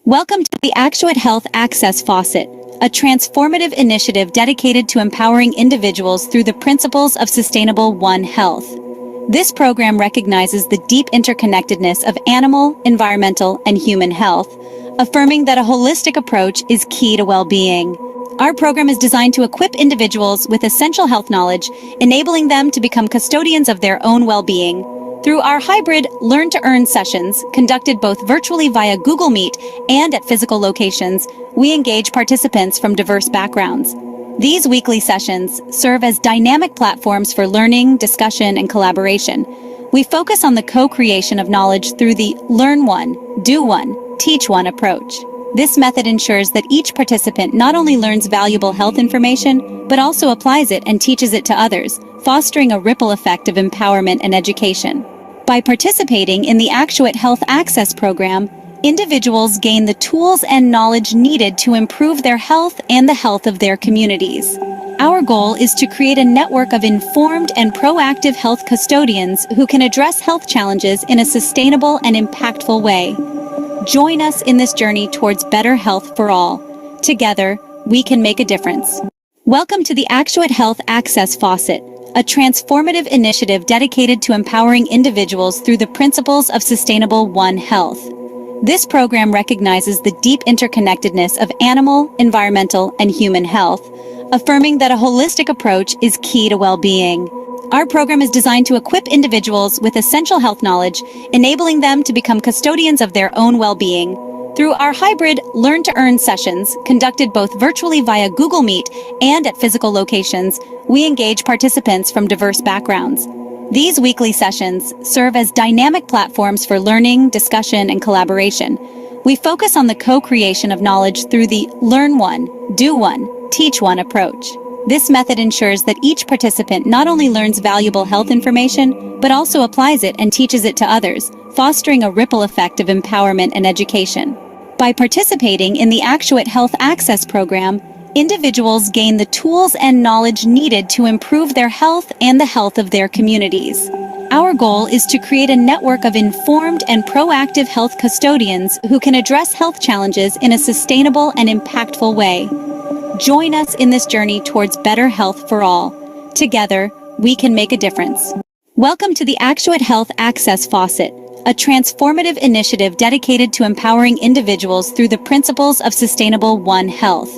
Welcome to the Actuate Health Access Faucet, a transformative initiative dedicated to empowering individuals through the principles of sustainable One Health. This program recognizes the deep interconnectedness of animal, environmental, and human health, affirming that a holistic approach is key to well-being. Our program is designed to equip individuals with essential health knowledge, enabling them to become custodians of their own well-being. Through our hybrid Learn-to-Earn sessions, conducted both virtually via Google Meet and at physical locations, we engage participants from diverse backgrounds. These weekly sessions serve as dynamic platforms for learning, discussion, and collaboration. We focus on the co-creation of knowledge through the Learn One, Do One, Teach One approach. This method ensures that each participant not only learns valuable health information, but also applies it and teaches it to others, fostering a ripple effect of empowerment and education. By participating in the Actuate Health Access Program, individuals gain the tools and knowledge needed to improve their health and the health of their communities. Our goal is to create a network of informed and proactive health custodians who can address health challenges in a sustainable and impactful way. Join us in this journey towards better health for all. Together, we can make a difference. Welcome to the Actuate Health Access Faucet, a transformative initiative dedicated to empowering individuals through the principles of sustainable One Health. This program recognizes the deep interconnectedness of animal, environmental, and human health, affirming that a holistic approach is key to well-being. Our program is designed to equip individuals with essential health knowledge, enabling them to become custodians of their own well-being. Through our hybrid Learn-to-Earn sessions, conducted both virtually via Google Meet and at physical locations, we engage participants from diverse backgrounds. These weekly sessions serve as dynamic platforms for learning, discussion, and collaboration. We focus on the co-creation of knowledge through the Learn One, Do One, Teach One approach. This method ensures that each participant not only learns valuable health information, but also applies it and teaches it to others, fostering a ripple effect of empowerment and education. By participating in the Actuate Health Access Program, individuals gain the tools and knowledge needed to improve their health and the health of their communities. Our goal is to create a network of informed and proactive health custodians who can address health challenges in a sustainable and impactful way. Join us in this journey towards better health for all. Together, we can make a difference. Welcome to the Actuate Health Access Faucet, a transformative initiative dedicated to empowering individuals through the principles of sustainable One Health.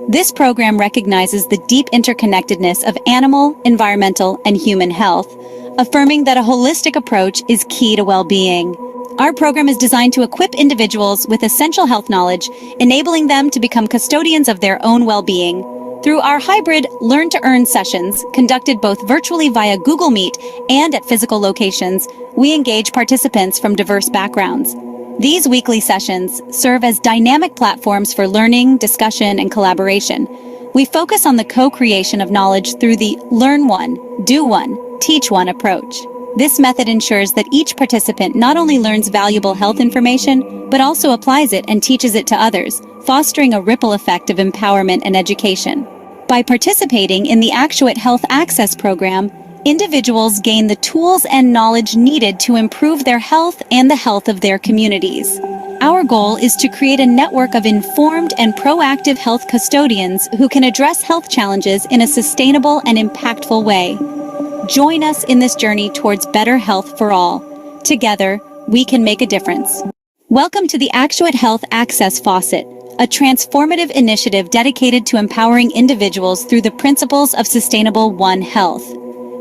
This program recognizes the deep interconnectedness of animal, environmental, and human health, affirming that a holistic approach is key to well-being. Our program is designed to equip individuals with essential health knowledge, enabling them to become custodians of their own well-being. Through our hybrid Learn-to-Earn sessions, conducted both virtually via Google Meet and at physical locations, we engage participants from diverse backgrounds. These weekly sessions serve as dynamic platforms for learning, discussion, and collaboration. We focus on the co-creation of knowledge through the Learn One, Do One, Teach One approach. This method ensures that each participant not only learns valuable health information, but also applies it and teaches it to others, fostering a ripple effect of empowerment and education. By participating in the Actuate Health Access Program, individuals gain the tools and knowledge needed to improve their health and the health of their communities. Our goal is to create a network of informed and proactive health custodians who can address health challenges in a sustainable and impactful way. Join us in this journey towards better health for all. Together, we can make a difference. Welcome to the Actuate Health Access Faucet, a transformative initiative dedicated to empowering individuals through the principles of sustainable One Health.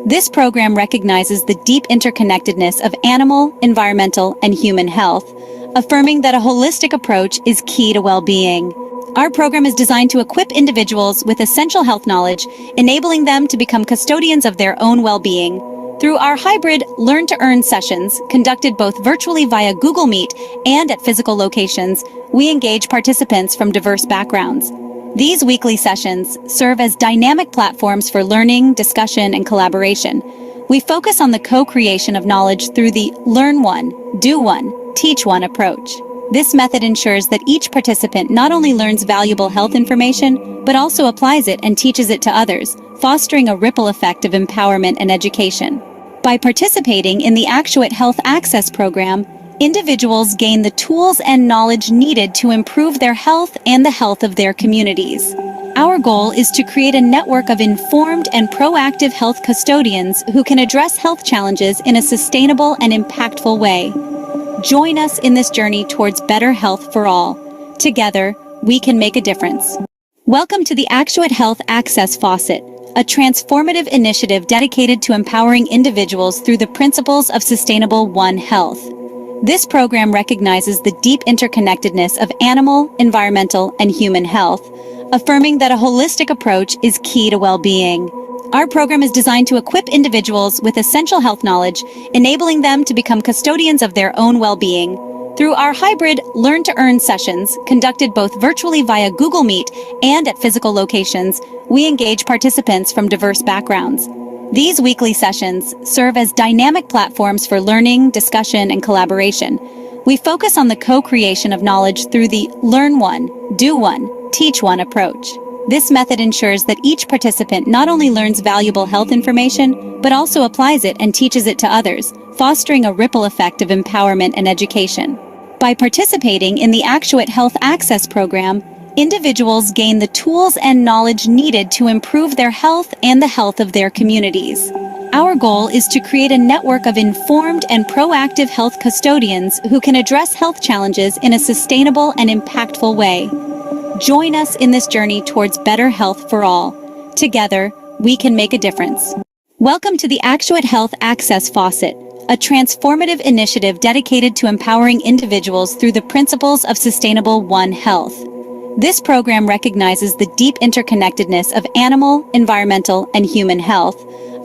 This program recognizes the deep interconnectedness of animal, environmental, and human health, affirming that a holistic approach is key to well-being. Our program is designed to equip individuals with essential health knowledge, enabling them to become custodians of their own well-being. Through our hybrid Learn-to-Earn sessions, conducted both virtually via Google Meet and at physical locations, we engage participants from diverse backgrounds. These weekly sessions serve as dynamic platforms for learning, discussion, and collaboration. We focus on the co-creation of knowledge through the Learn One, Do One, Teach One approach. This method ensures that each participant not only learns valuable health information, but also applies it and teaches it to others, fostering a ripple effect of empowerment and education. By participating in the Actuate Health Access Program, individuals gain the tools and knowledge needed to improve their health and the health of their communities. Our goal is to create a network of informed and proactive health custodians who can address health challenges in a sustainable and impactful way. Join us in this journey towards better health for all. Together, we can make a difference. Welcome to the Actuate Health Access Faucet, a transformative initiative dedicated to empowering individuals through the principles of sustainable One Health. This program recognizes the deep interconnectedness of animal, environmental, and human health, affirming that a holistic approach is key to well-being. Our program is designed to equip individuals with essential health knowledge, enabling them to become custodians of their own well-being. Through our hybrid Learn-to-Earn sessions, conducted both virtually via Google Meet and at physical locations, we engage participants from diverse backgrounds. These weekly sessions serve as dynamic platforms for learning, discussion, and collaboration. We focus on the co-creation of knowledge through the Learn One, Do One, Teach One approach. This method ensures that each participant not only learns valuable health information, but also applies it and teaches it to others, fostering a ripple effect of empowerment and education. By participating in the Actuate Health Access Program, individuals gain the tools and knowledge needed to improve their health and the health of their communities. Our goal is to create a network of informed and proactive health custodians who can address health challenges in a sustainable and impactful way. Join us in this journey towards better health for all. Together, we can make a difference. Welcome to the Actuate Health Access Faucet, a transformative initiative dedicated to empowering individuals through the principles of sustainable One Health. This program recognizes the deep interconnectedness of animal, environmental, and human health,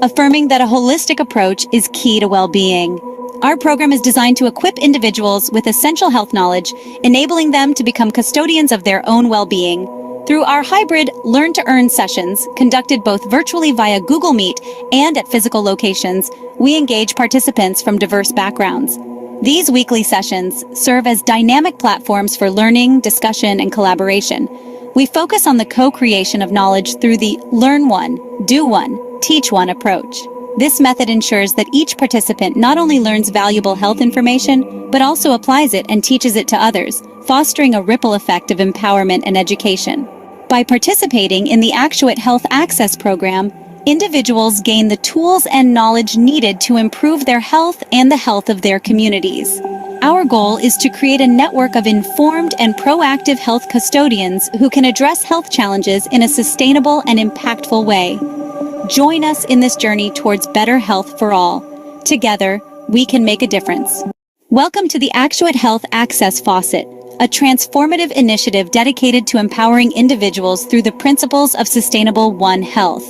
affirming that a holistic approach is key to well-being. Our program is designed to equip individuals with essential health knowledge, enabling them to become custodians of their own well-being. Through our hybrid Learn-to-Earn sessions, conducted both virtually via Google Meet and at physical locations, we engage participants from diverse backgrounds. These weekly sessions serve as dynamic platforms for learning, discussion, and collaboration. We focus on the co-creation of knowledge through the Learn One, Do One, Teach One approach. This method ensures that each participant not only learns valuable health information, but also applies it and teaches it to others, fostering a ripple effect of empowerment and education. By participating in the Actuate Health Access Program, individuals gain the tools and knowledge needed to improve their health and the health of their communities. Our goal is to create a network of informed and proactive health custodians who can address health challenges in a sustainable and impactful way. Join us in this journey towards better health for all. Together, we can make a difference. Welcome to the Actuate Health Access Faucet, a transformative initiative dedicated to empowering individuals through the principles of sustainable One Health.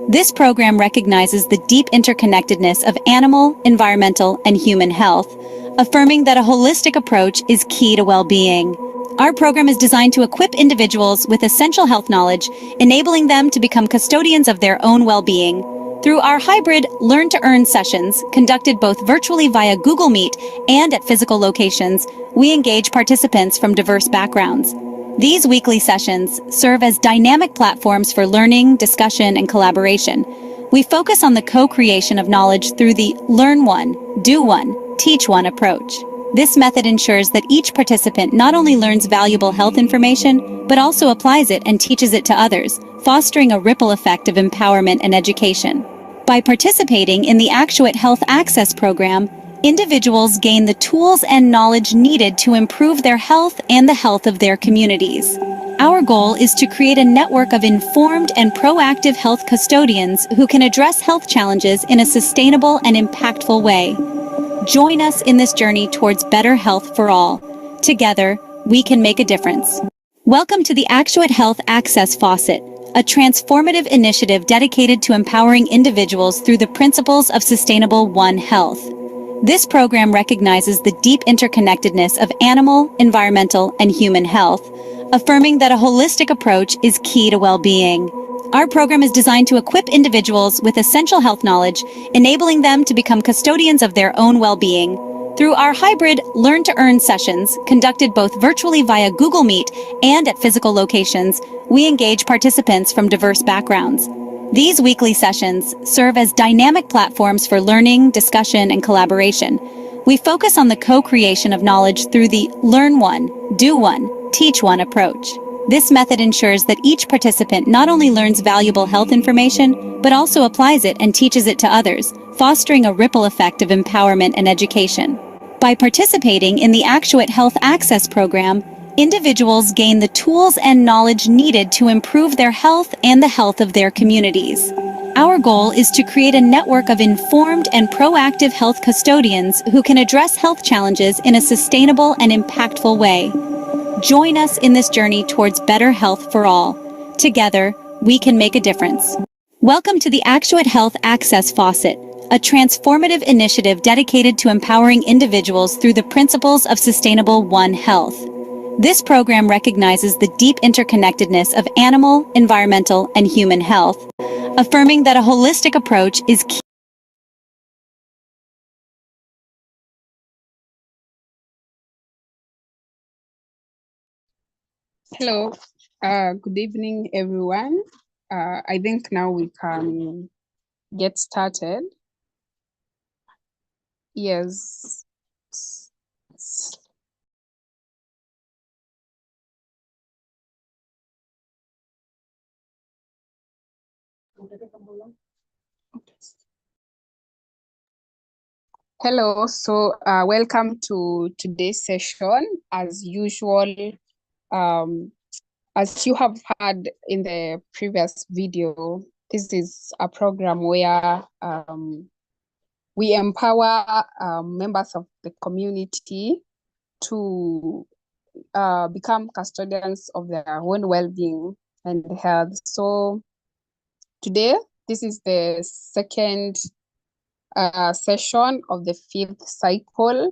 This program recognizes the deep interconnectedness of animal, environmental, and human health, affirming that a holistic approach is key to well-being. Our program is designed to equip individuals with essential health knowledge, enabling them to become custodians of their own well-being. Through our hybrid Learn-to-Earn sessions, conducted both virtually via Google Meet and at physical locations, we engage participants from diverse backgrounds. These weekly sessions serve as dynamic platforms for learning, discussion, and collaboration. We focus on the co-creation of knowledge through the Learn One, Do One, Teach One approach. This method ensures that each participant not only learns valuable health information, but also applies it and teaches it to others, fostering a ripple effect of empowerment and education. By participating in the Actuate Health Access Program, individuals gain the tools and knowledge needed to improve their health and the health of their communities. Our goal is to create a network of informed and proactive health custodians who can address health challenges in a sustainable and impactful way. Join us in this journey towards better health for all. Together, we can make a difference. Welcome to the Actuate Health Access Faucet, a transformative initiative dedicated to empowering individuals through the principles of sustainable One Health. This program recognizes the deep interconnectedness of animal, environmental, and human health, affirming that a holistic approach is key to well-being. Our program is designed to equip individuals with essential health knowledge, enabling them to become custodians of their own well-being. Through our hybrid Learn-to-Earn sessions, conducted both virtually via Google Meet and at physical locations, we engage participants from diverse backgrounds. These weekly sessions serve as dynamic platforms for learning, discussion, and collaboration. We focus on the co-creation of knowledge through the learn one, do one, teach one approach. This method ensures that each participant not only learns valuable health information, but also applies it and teaches it to others, fostering a ripple effect of empowerment and education. By participating in the Actuate Health Access Program, individuals gain the tools and knowledge needed to improve their health and the health of their communities. Our goal is to create a network of informed and proactive health custodians who can address health challenges in a sustainable and impactful way. Join us in this journey towards better health for all. Together, we can make a difference. Welcome to the Actuate Health Access Faucet, a transformative initiative dedicated to empowering individuals through the principles of sustainable One Health. This program recognizes the deep interconnectedness of animal, environmental, and human health, affirming that a holistic approach is key. Hello, good evening, everyone. I think now we can get started. Yes. Hello, so welcome to today's session. As usual, um, as you have heard in the previous video, this is a program where we empower members of the community to become custodians of their own well-being and health. So today, this is the second session of the fifth cycle,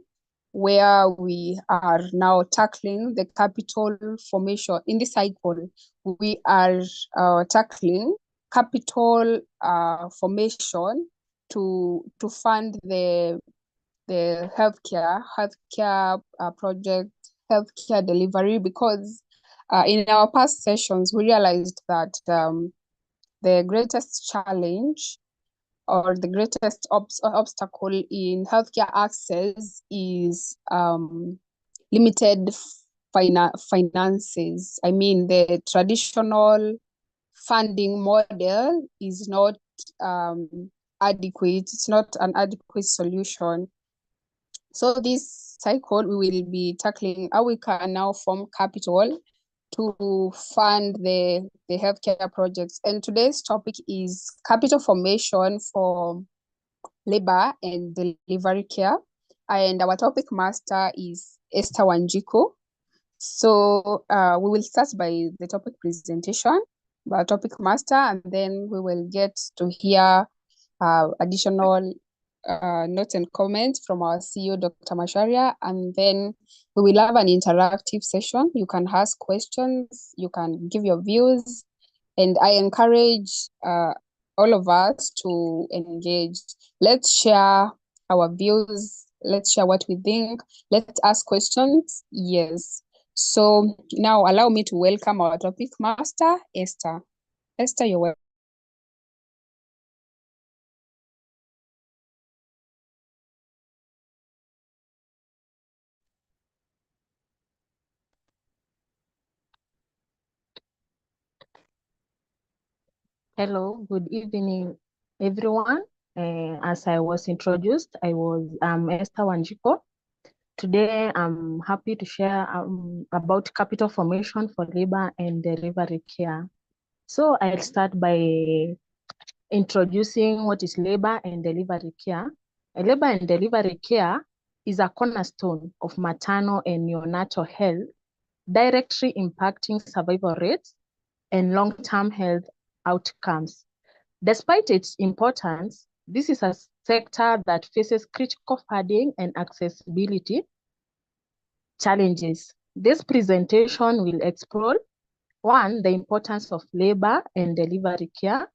where we are now tackling the capital formation. In this cycle, we are tackling capital formation to fund the healthcare project, healthcare delivery, because in our past sessions, we realized that the greatest challenge or the greatest obstacle in healthcare access is limited finances. I mean, the traditional funding model is not adequate. It's not an adequate solution. So this cycle, we will be tackling how we can now form capital to fund the healthcare projects. And today's topic is capital formation for labor and delivery care. And our topic master is Esther Wanjiku. So we will start by the topic presentation by topic master, and then we will get to hear additional notes and comments from our CEO, Dr. Masharia, and then we will have an interactive session. You can ask questions, you can give your views, and I encourage all of us to engage. Let's share our views, let's share what we think, let's ask questions. Yes. So now allow me to welcome our topic master, Esther. Esther, you're welcome. Hello, good evening, everyone. As I was introduced, I'm Esther Wanjiko. Today, I'm happy to share about capital formation for labor and delivery care. So I'll start by introducing what is labor and delivery care. Labor and delivery care is a cornerstone of maternal and neonatal health, directly impacting survival rates and long-term health outcomes. Despite its importance, this is a sector that faces critical funding and accessibility challenges. This presentation will explore, one, the importance of labor and delivery care,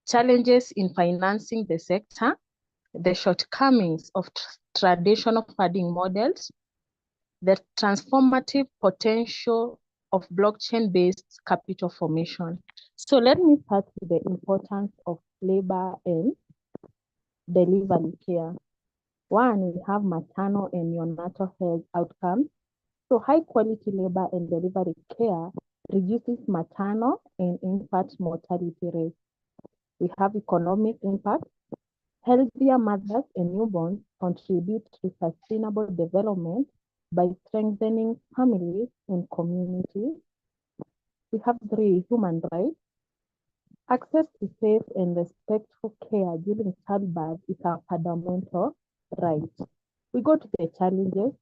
challenges in financing the sector, the shortcomings of traditional funding models, the transformative potential of blockchain-based capital formation. So let me start with the importance of labor and delivery care. One, we have maternal and neonatal health outcomes. So high quality labor and delivery care reduces maternal and infant mortality rates. We have economic impact. Healthier mothers and newborns contribute to sustainable development by strengthening families and communities. We have three, human rights. Access to safe and respectful care during childbirth is a fundamental right. We go to the challenges.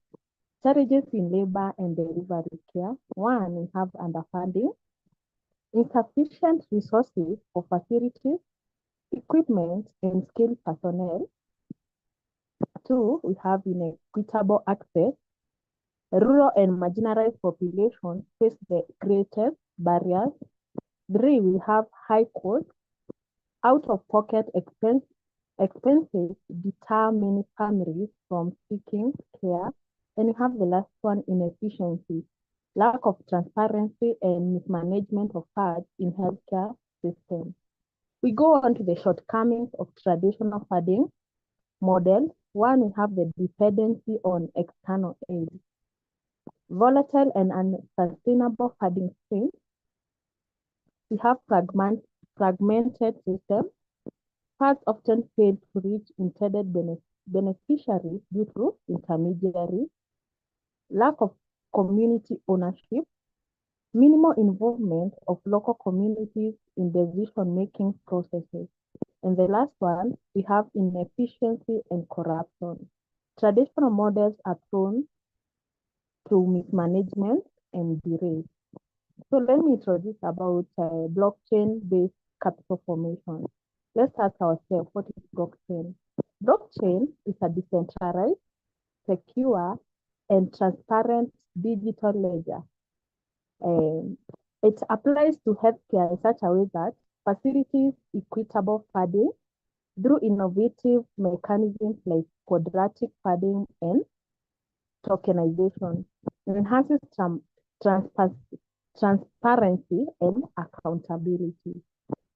Challenges in labor and delivery care. One, we have underfunding, insufficient resources for facilities, equipment, and skilled personnel. Two, we have inequitable access. Rural and marginalized populations face the greatest barriers. Three, we have high costs. Out-of-pocket expenses deter many families from seeking care. And we have the last one, inefficiency. Lack of transparency and mismanagement of funds in healthcare systems. We go on to the shortcomings of traditional funding models. One, we have the dependency on external aid. Volatile and unsustainable funding streams. We have fragmented systems. Funds often fail to reach intended beneficiaries due to intermediaries. Lack of community ownership. Minimal involvement of local communities in decision-making processes. And the last one, we have inefficiency and corruption. Traditional models are prone to mismanagement and delays. So let me introduce about blockchain-based capital formation. Let's ask ourselves, what is blockchain? Blockchain is a decentralized, secure, and transparent digital ledger. It applies to healthcare in such a way that facilities equitable funding through innovative mechanisms like quadratic funding and tokenization. It enhances transparency and accountability.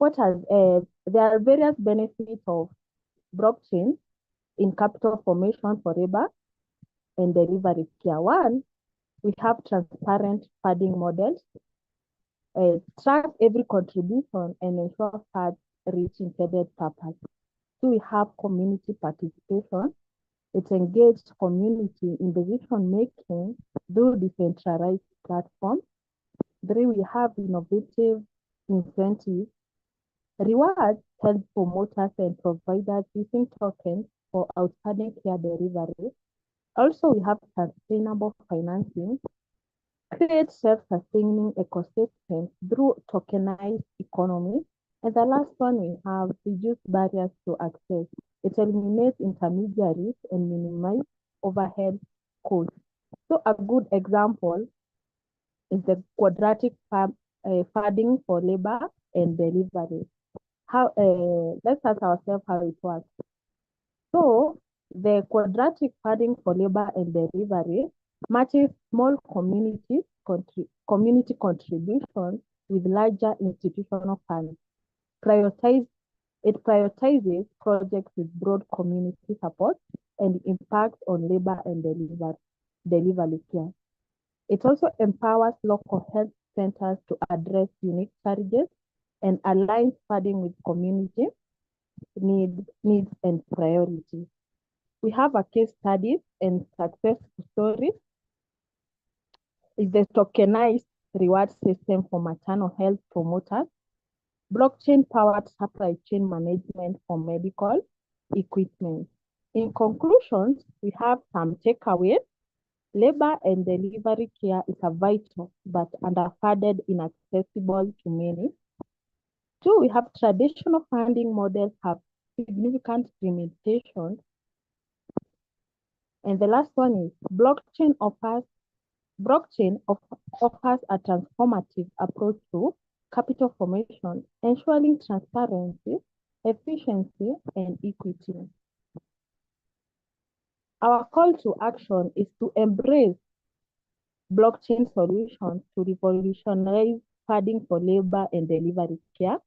There are various benefits of blockchain in capital formation for labor and delivery care. One, we have transparent funding models. Track every contribution and ensure funds reach intended purpose. Two, we have community participation. It engaged community in decision making through decentralized platforms. Three, we have innovative incentives. Rewards health promoters and providers using tokens for outstanding care delivery. Also, we have sustainable financing. Create self-sustaining ecosystems through tokenized economy. And the last one, we have reduced barriers to access. It eliminates intermediaries and minimizes overhead costs. So a good example is the quadratic funding for labor and delivery. Let's ask ourselves how it works. So the quadratic funding for labor and delivery matches small community contributions with larger institutional funds. It prioritizes projects with broad community support and impact on labor and delivery care. It also empowers local health centers to address unique challenges and aligns funding with community needs and priorities. We have a case studies and success stories. Is the tokenized reward system for maternal health promoters, blockchain-powered supply chain management for medical equipment. In conclusion, we have some takeaways. Labor and delivery care is a vital but underfunded, inaccessible to many. Two, we have traditional funding models have significant limitations. And the last one is blockchain offers a transformative approach to capital formation, ensuring transparency, efficiency, and equity. Our call to action is to embrace blockchain solutions to revolutionize funding for labor and delivery care,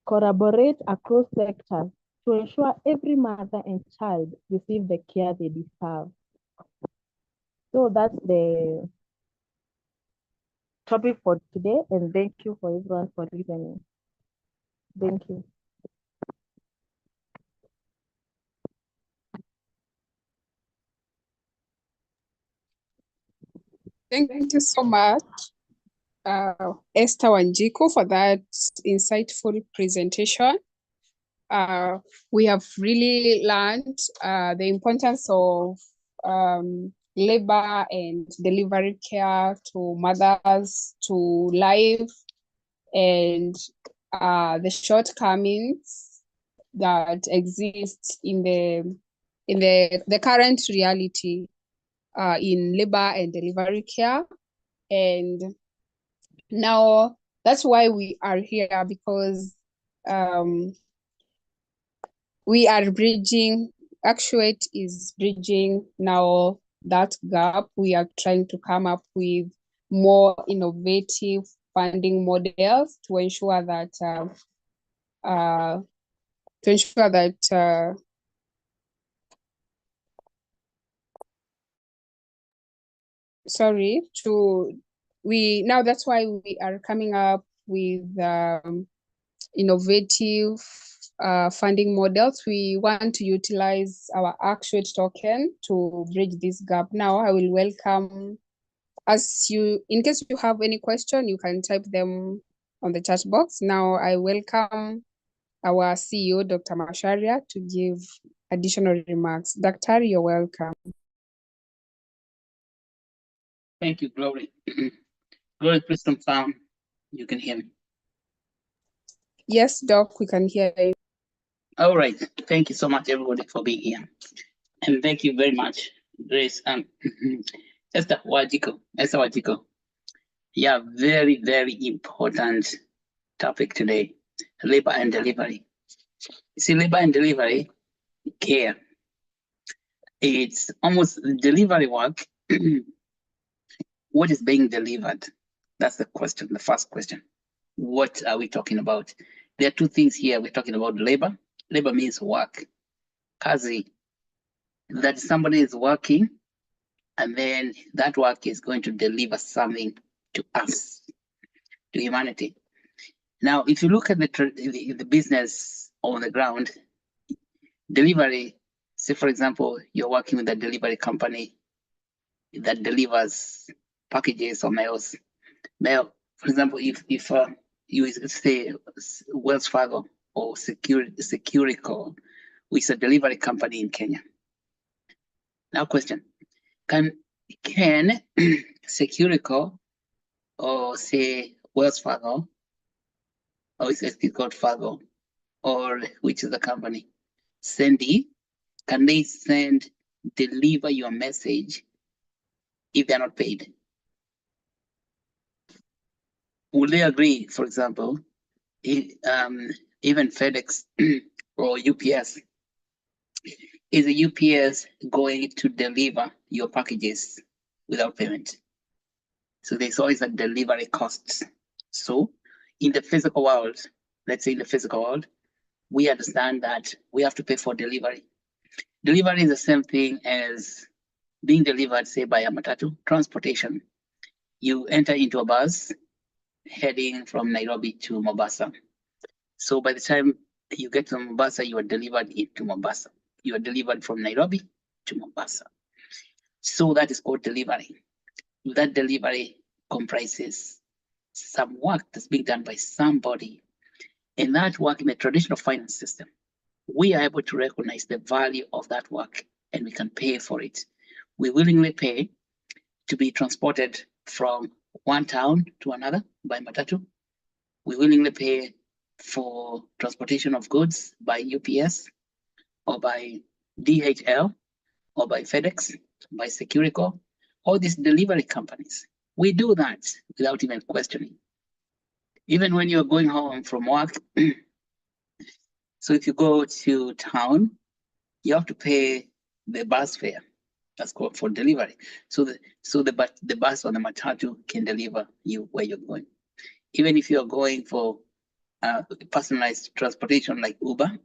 collaborate across sectors to ensure every mother and child receive the care they deserve. So that's the topic for today, and thank you for everyone for listening. Thank you. Thank you so much, Esther Wanjiku, for that insightful presentation. We have really learned the importance of labor and delivery care to mothers, to life, and the shortcomings that exist in the current reality in labor and delivery care. And now that's why we are here, because we are bridging, Actuate is bridging now that gap. We are trying to come up with more innovative funding models to ensure that that's why we are coming up with innovative funding models. We want to utilize our Actuate token to bridge this gap. Now I will welcome, in case you have any question, you can type them on the chat box. Now I welcome our CEO, Dr. Masharia, to give additional remarks. Dr. You're welcome. Thank you, Glory. Glory Christian Farm, you can hear me. Yes, Doc, we can hear you. All right. Thank you so much, everybody, for being here. And thank you very much, Grace. Esther Wajiko. Yeah, very, very important topic today, labor and delivery. See, labor and delivery care. It's almost delivery work. What is being delivered? That's the question, the first question. What are we talking about? There are two things here. We're talking about labor. Labor means work. Kazi, that somebody is working, and then that work is going to deliver something to us, to humanity. Now, if you look at the business on the ground, delivery, say for example, you're working with a delivery company that delivers packages or mails. Mail, for example, if you say Wells Fargo or Securico, which is a delivery company in Kenya. Now question, can Securico or say Wells Fargo, or it's called Fargo, or which is the company, can they deliver your message if they're not paid? Will they agree, for example, even FedEx or UPS, is the UPS going to deliver your packages without payment? So there's always a delivery cost. So in the physical world, let's say in the physical world, we understand that we have to pay for delivery. Delivery is the same thing as being delivered, say, by a matatu, transportation. You enter into a bus heading from Nairobi to Mombasa. So by the time you get to Mombasa, you are delivered into Mombasa. You are delivered from Nairobi to Mombasa. So that is called delivery. That delivery comprises some work that's being done by somebody. And that work in the traditional finance system, we are able to recognize the value of that work and we can pay for it. We willingly pay to be transported from one town to another by matatu. We willingly pay for transportation of goods by UPS or by DHL or by FedEx, by Securico, all these delivery companies. We do that without even questioning. Even when you're going home from work, so if you go to town, you have to pay the bus fare. That's called for delivery. So the bus or the matatu can deliver you where you're going. Even if you're going for personalized transportation like Uber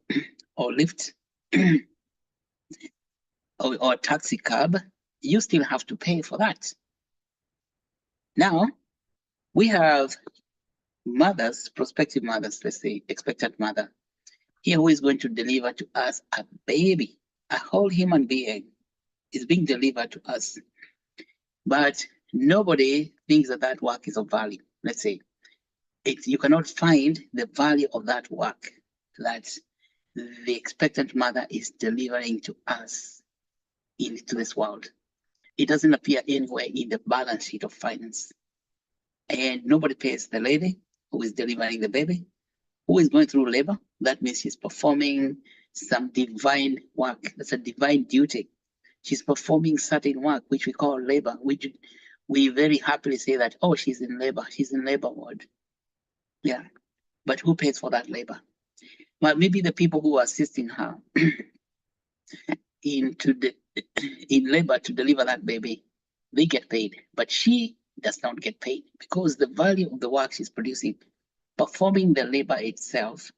or lift or taxi cab, you still have to pay for that. Now, we have mothers, prospective mothers, let's say expectant mother, here who is going to deliver to us a baby, a whole human being is being delivered to us. But nobody thinks that that work is of value. Let's say you cannot find the value of that work that the expectant mother is delivering to us into this world. It doesn't appear anywhere in the balance sheet of finance. And nobody pays the lady who is delivering the baby, who is going through labor. That means she's performing some divine work. That's a divine duty. She's performing certain work, which we call labor, which we very happily say that, oh, she's in labor ward. Yeah, but who pays for that labor? Well, maybe the people who are assisting her in labor to deliver that baby, they get paid, but she does not get paid because the value of the work she's producing, performing the labor itself,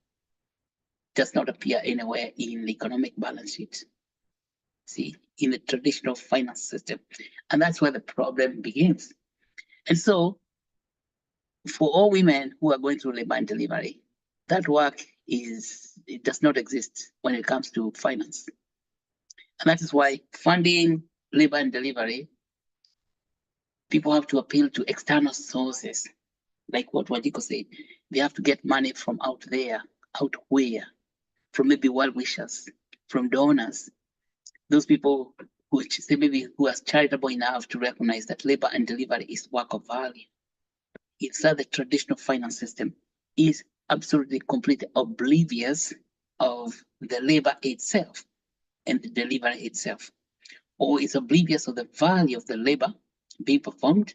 does not appear anywhere in the economic balance sheet. See, in the traditional finance system. And that's where the problem begins. And so, for all women who are going through labor and delivery, that work it does not exist when it comes to finance. And that is why funding labor and delivery, people have to appeal to external sources, like what Wajiko said. They have to get money from out there, out where? From maybe well-wishers, from donors, those people who say maybe who are charitable enough to recognize that labor and delivery is work of value. It's that the traditional finance system is absolutely completely oblivious of the labor itself and the delivery itself, or is oblivious of the value of the labor being performed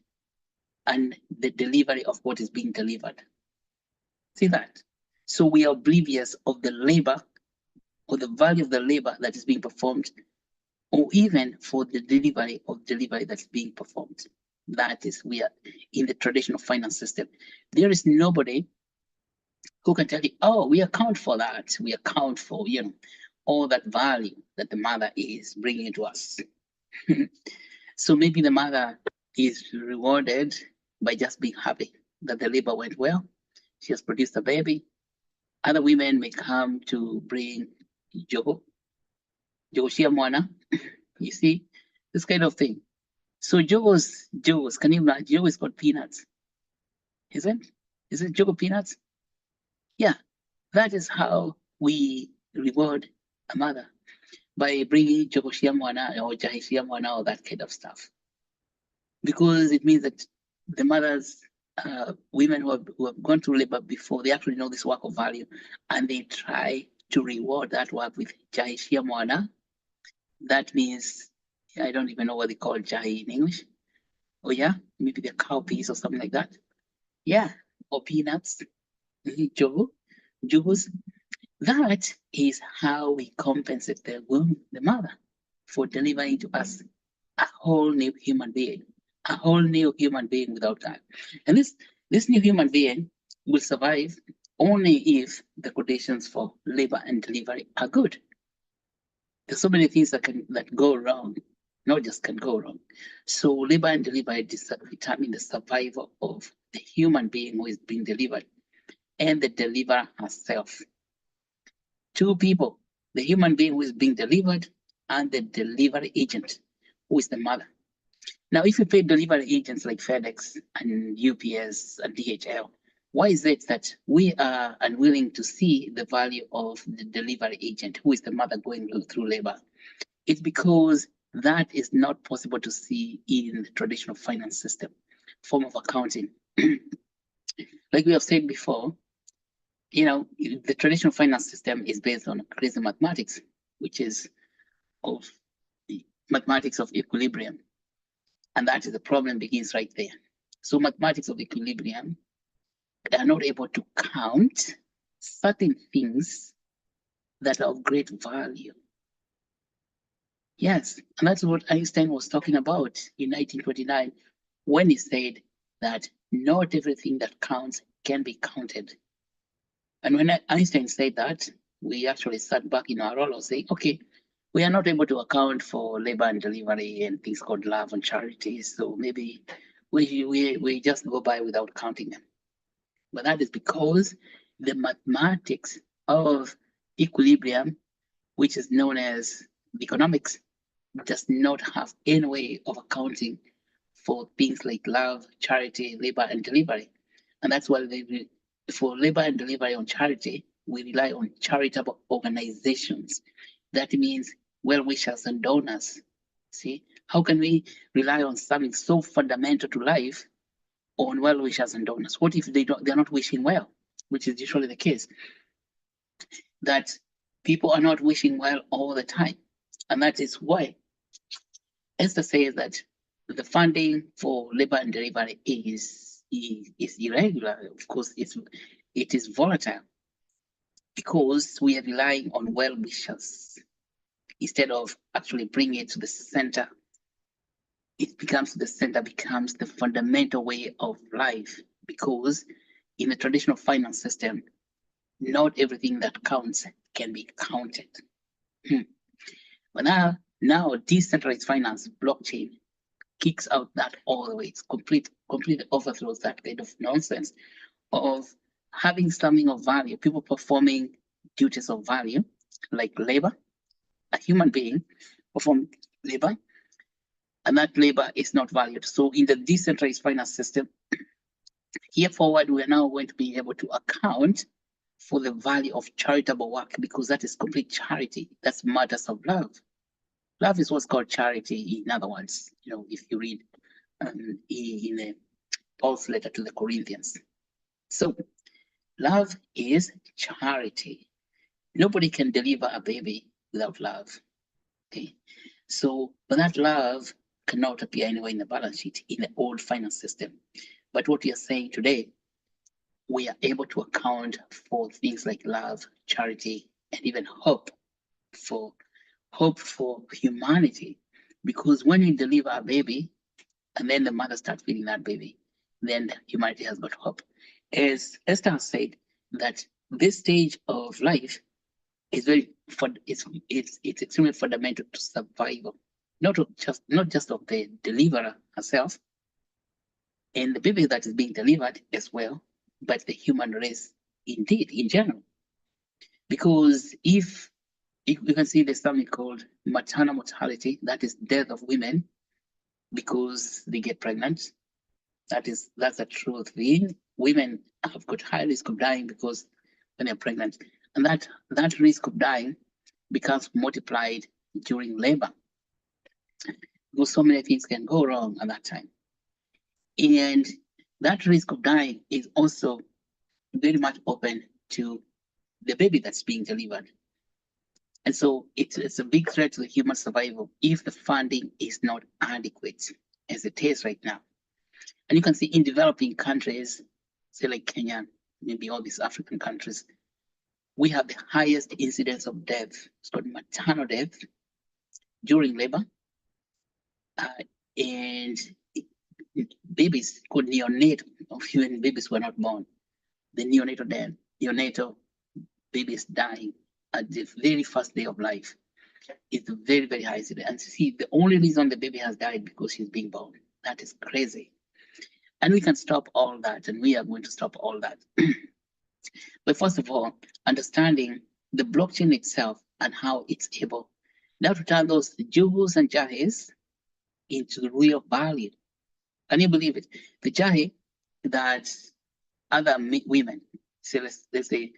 and the delivery of what is being delivered. See that? So we are oblivious of the labor or the value of the labor that is being performed, or even for the delivery of delivery that's being performed. That is, we are in the traditional finance system. There is nobody who can tell you, oh, we account for that. We account for, all that value that the mother is bringing to us. So maybe the mother is rewarded by just being happy that the labor went well. She has produced a baby. Other women may come to bring Jogo Mwana, you see, this kind of thing. So Jogo's, can you imagine? Jogo is called peanuts. Isn't it Jogo peanuts? Yeah, that is how we reward a mother, by bringing Jogo Mwana or Jahi Mwana or that kind of stuff. Because it means that the mothers, women who have gone through labor before, they actually know this work of value, and they try to reward that work with Jahi Mwana. That means, I don't even know what they call Jahi in English. Oh yeah, maybe the cowpeas or something like that. Yeah, or peanuts, jugos. That is how we compensate the womb, the mother, for delivering to us a whole new human being, without that. And this new human being will survive only if the conditions for labor and delivery are good. There's so many things that go wrong, not just can go wrong. So labor and delivery determine the survival of the human being who is being delivered and the deliverer herself. Two people, the human being who is being delivered and the delivery agent, who is the mother. Now, if you pay delivery agents like FedEx and UPS and DHL, why is it that we are unwilling to see the value of the delivery agent, who is the mother going through labor? It's because that is not possible to see in the traditional finance system, form of accounting. Like we have said before, the traditional finance system is based on crazy mathematics, which is of mathematics of equilibrium. And that is the problem begins right there. So mathematics of equilibrium, they are not able to count certain things that are of great value. Yes, and that's what Einstein was talking about in 1929 when he said that not everything that counts can be counted. And when Einstein said that, we actually sat back in our role of saying, okay, we are not able to account for labor and delivery and things called love and charity. So maybe we just go by without counting them. But that is because the mathematics of equilibrium, which is known as economics, does not have any way of accounting for things like love, charity, labor, and delivery. And that's why for labor and delivery on charity, we rely on charitable organizations. That means well-wishers and donors. See, how can we rely on something so fundamental to life on well-wishers and donors? What if they're not wishing well, which is usually the case, that people are not wishing well all the time. And that is why Esther says that the funding for labor and delivery is irregular. Of course, it is volatile because we are relying on well-wishers instead of actually bringing it to the center. It becomes the fundamental way of life, because in the traditional finance system, not everything that counts can be counted. But now decentralized finance, blockchain, kicks out that all the way. It's completely overthrows that kind of nonsense of having something of value, people performing duties of value, like labor. A human being perform labor, and that labor is not valued. So in the decentralized finance system, here forward, we are now going to be able to account for the value of charitable work, because that is complete charity. That's matters of love. Love is what's called charity. In other words, if you read in Paul's letter to the Corinthians. So love is charity. Nobody can deliver a baby without love. Okay. So, but that love cannot appear anywhere in the balance sheet in the old finance system. But what we are saying today, we are able to account for things like love, charity, and even hope for humanity. Because when you deliver a baby and then the mother starts feeding that baby, then humanity has got hope. As Esther said, that this stage of life is it's extremely fundamental to survival, not just of the deliverer herself and the baby that is being delivered as well, but the human race indeed in general. Because if you can see there's something called maternal mortality, that is death of women because they get pregnant. That's a true thing. Women have got high risk of dying because when they're pregnant, and that risk of dying becomes multiplied during labor, because so many things can go wrong at that time. And that risk of dying is also very much open to the baby that's being delivered. And so it's a big threat to the human survival if the funding is not adequate as it is right now. And you can see in developing countries, say like Kenya, maybe all these African countries, we have the highest incidence of death. It's called maternal death during labor. And babies called neonatal, even babies who are not born. The neonatal babies dying at the very first day of life. It's a very, very high incidence. And see, the only reason the baby has died because she's being born. That is crazy. And we can stop all that, and we are going to stop all that. But first of all, understanding the blockchain itself and how it's able now to turn those jewels and jahis into the real value. Can you believe it? The jahi that other women, say let's say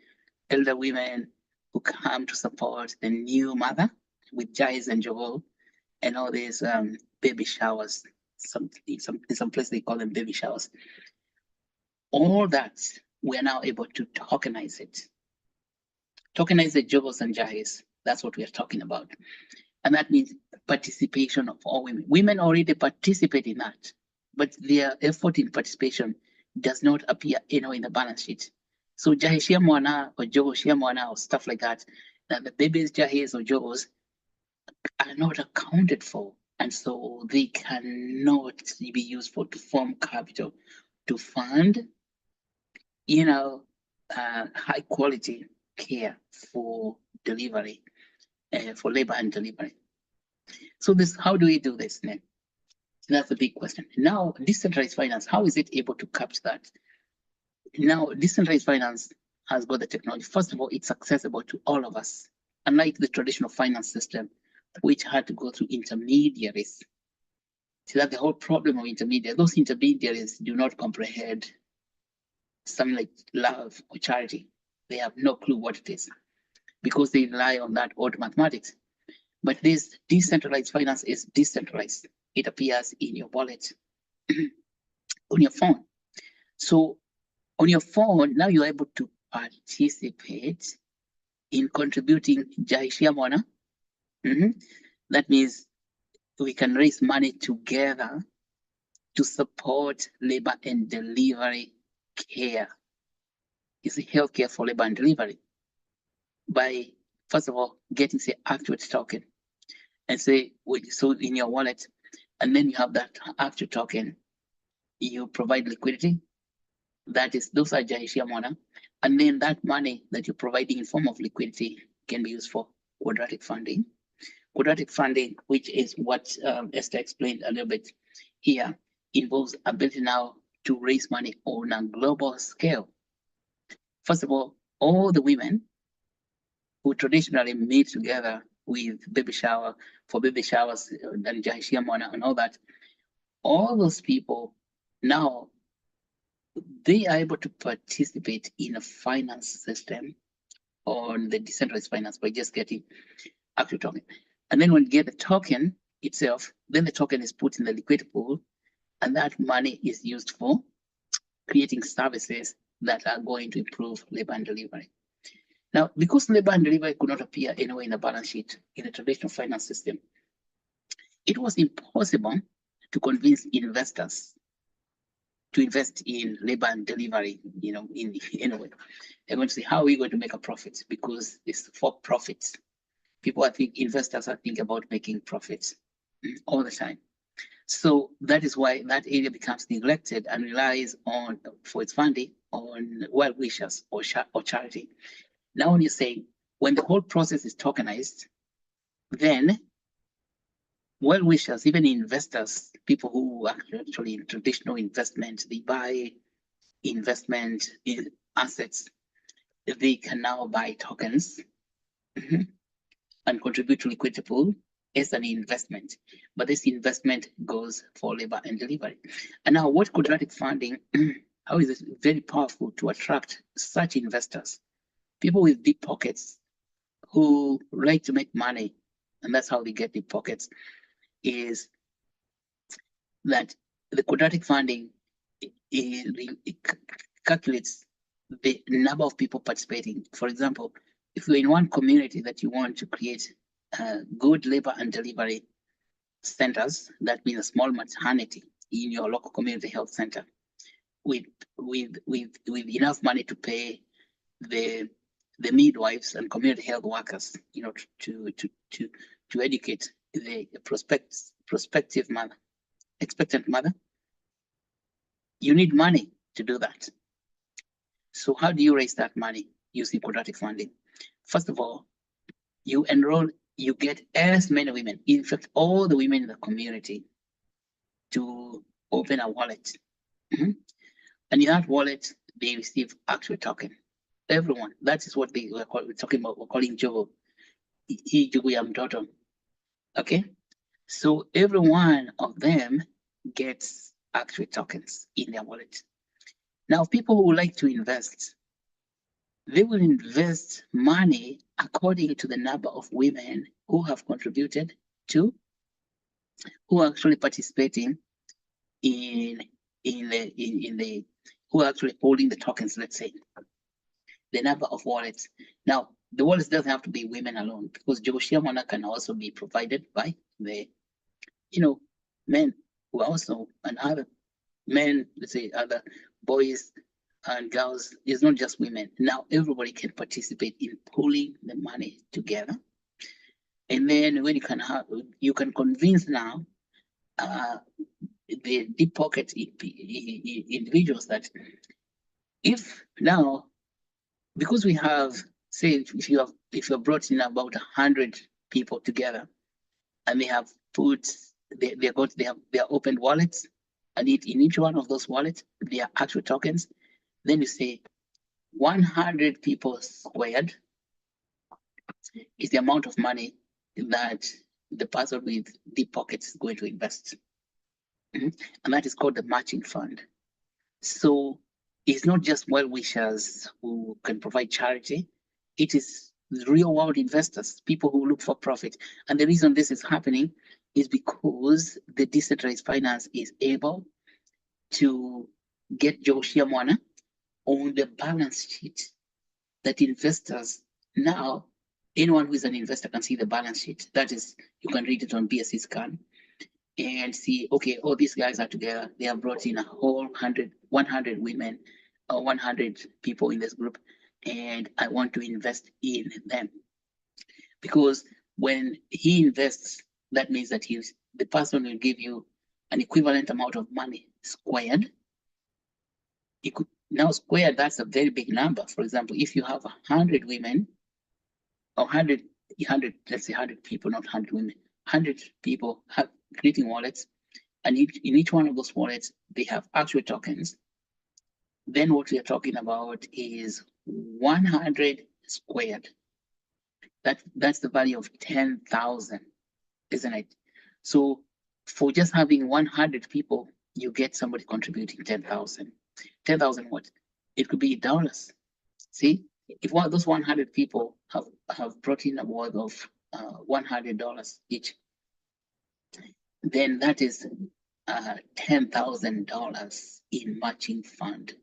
elder women who come to support the new mother with jahis and jewel and all these baby showers. In some place they call them baby showers. All that we are now able to tokenize it. Tokenize the jewels and jahis. That's what we are talking about. And that means participation of all women. Women already participate in that, but their effort in participation does not appear anywhere in the balance sheet. So jahi shia mwana or jogo shia mwana or stuff like that the babies jahis or jogos are not accounted for. And so they cannot be used to form capital to fund, high quality care for delivery, for labor and delivery. So this, how do we do this then? That's a big question. Now, decentralized finance, how is it able to capture that? Now, decentralized finance has got the technology. First of all, it's accessible to all of us, unlike the traditional finance system, which had to go through intermediaries. See, that's the whole problem of intermediaries. Those intermediaries do not comprehend something like love or charity. They have no clue what it is because they rely on that old mathematics. But this decentralized finance is decentralized. It appears in your wallet, on your phone. So on your phone, now you're able to participate in contributing Jaishia Mona. That means we can raise money together to support labor and delivery care. It's healthcare for labor and delivery. By, first of all, getting, say, Actuate token and say, so in your wallet, and then you have that Actuate token, you provide liquidity. That is, those are Jaishia Mona. And then that money that you're providing in form of liquidity can be used for quadratic funding. Quadratic funding, which is what Esther explained a little bit here, involves ability now to raise money on a global scale. First of all the women who traditionally meet together with baby shower, for baby showers and Jaishia Mona and all that, all those people now, they are able to participate in a finance system on the decentralized finance by just getting Actuate token. And then when you get the token itself, then the token is put in the liquidity pool, and that money is used for creating services that are going to improve labor and delivery. Now, because labor and delivery could not appear anywhere in the balance sheet in the traditional finance system, it was impossible to convince investors to invest in labor and delivery, in any way. They're going to say, how are we going to make a profit? Because it's for profits. Investors are thinking about making profits all the time. So that is why that area becomes neglected and relies on, for its funding, on well wishers or charity. Now, when you say, when the whole process is tokenized, then well wishers, even investors, people who are actually in traditional investment, they buy investment in assets, they can now buy tokens and contribute to liquidity pool as an investment. But this investment goes for labor and delivery. And now what quadratic funding, how is it very powerful to attract such investors? People with deep pockets who like to make money, and that's how they get deep pockets, is that the quadratic funding it calculates the number of people participating. For example, if you're in one community that you want to create good labor and delivery centers, that means a small maternity in your local community health center, with enough money to pay the midwives and community health workers, to educate the prospective mother, expectant mother, you need money to do that. So how do you raise that money using quadratic funding? First of all, you enroll, you get as many women, in fact, all the women in the community, to open a wallet. And in that wallet, they receive Actuate token. Everyone, that is what we're talking about, we're calling Jogo. Okay? So every one of them gets Actuate tokens in their wallet. Now, people who like to invest, they will invest money according to the number of women who have contributed to, who are actually participating in the who are actually holding the tokens, let's say, the number of wallets. Now, the wallets doesn't have to be women alone, because Joshia Mona can also be provided by the, men who are also, and other men, let's say other boys and girls. It's not just women. Now everybody can participate in pulling the money together. And then when you can convince now the deep pocket individuals that if now, because we have say if you have brought in about 100 people together, and they have put they have opened wallets, and in each one of those wallets there are actual tokens. Then you say 100 people squared is the amount of money that the person with deep pockets is going to invest. And that is called the matching fund. So it's not just well-wishers who can provide charity, it is real-world investors, people who look for profit. And the reason this is happening is because the decentralized finance is able to get Joe Shiamwana on the balance sheet that investors now, anyone who is an investor can see the balance sheet. That is, you can read it on BSC scan and see, okay, all these guys are together. They have brought in a whole 100 women or 100 people in this group, and I want to invest in them. Because when he invests, that means that the person will give you an equivalent amount of money squared. Now squared, that's a very big number. For example, if you have 100 women or 100, let's say 100 people, not 100 women, 100 people have creating wallets, and in each one of those wallets, they have actual tokens. Then what we are talking about is 100 squared. That's the value of 10,000, isn't it? So for just having 100 people, you get somebody contributing 10,000. 10,000 what? It could be dollars. See, if one of those 100 people have brought in a worth of $100 each, then that is $10,000 in matching fund.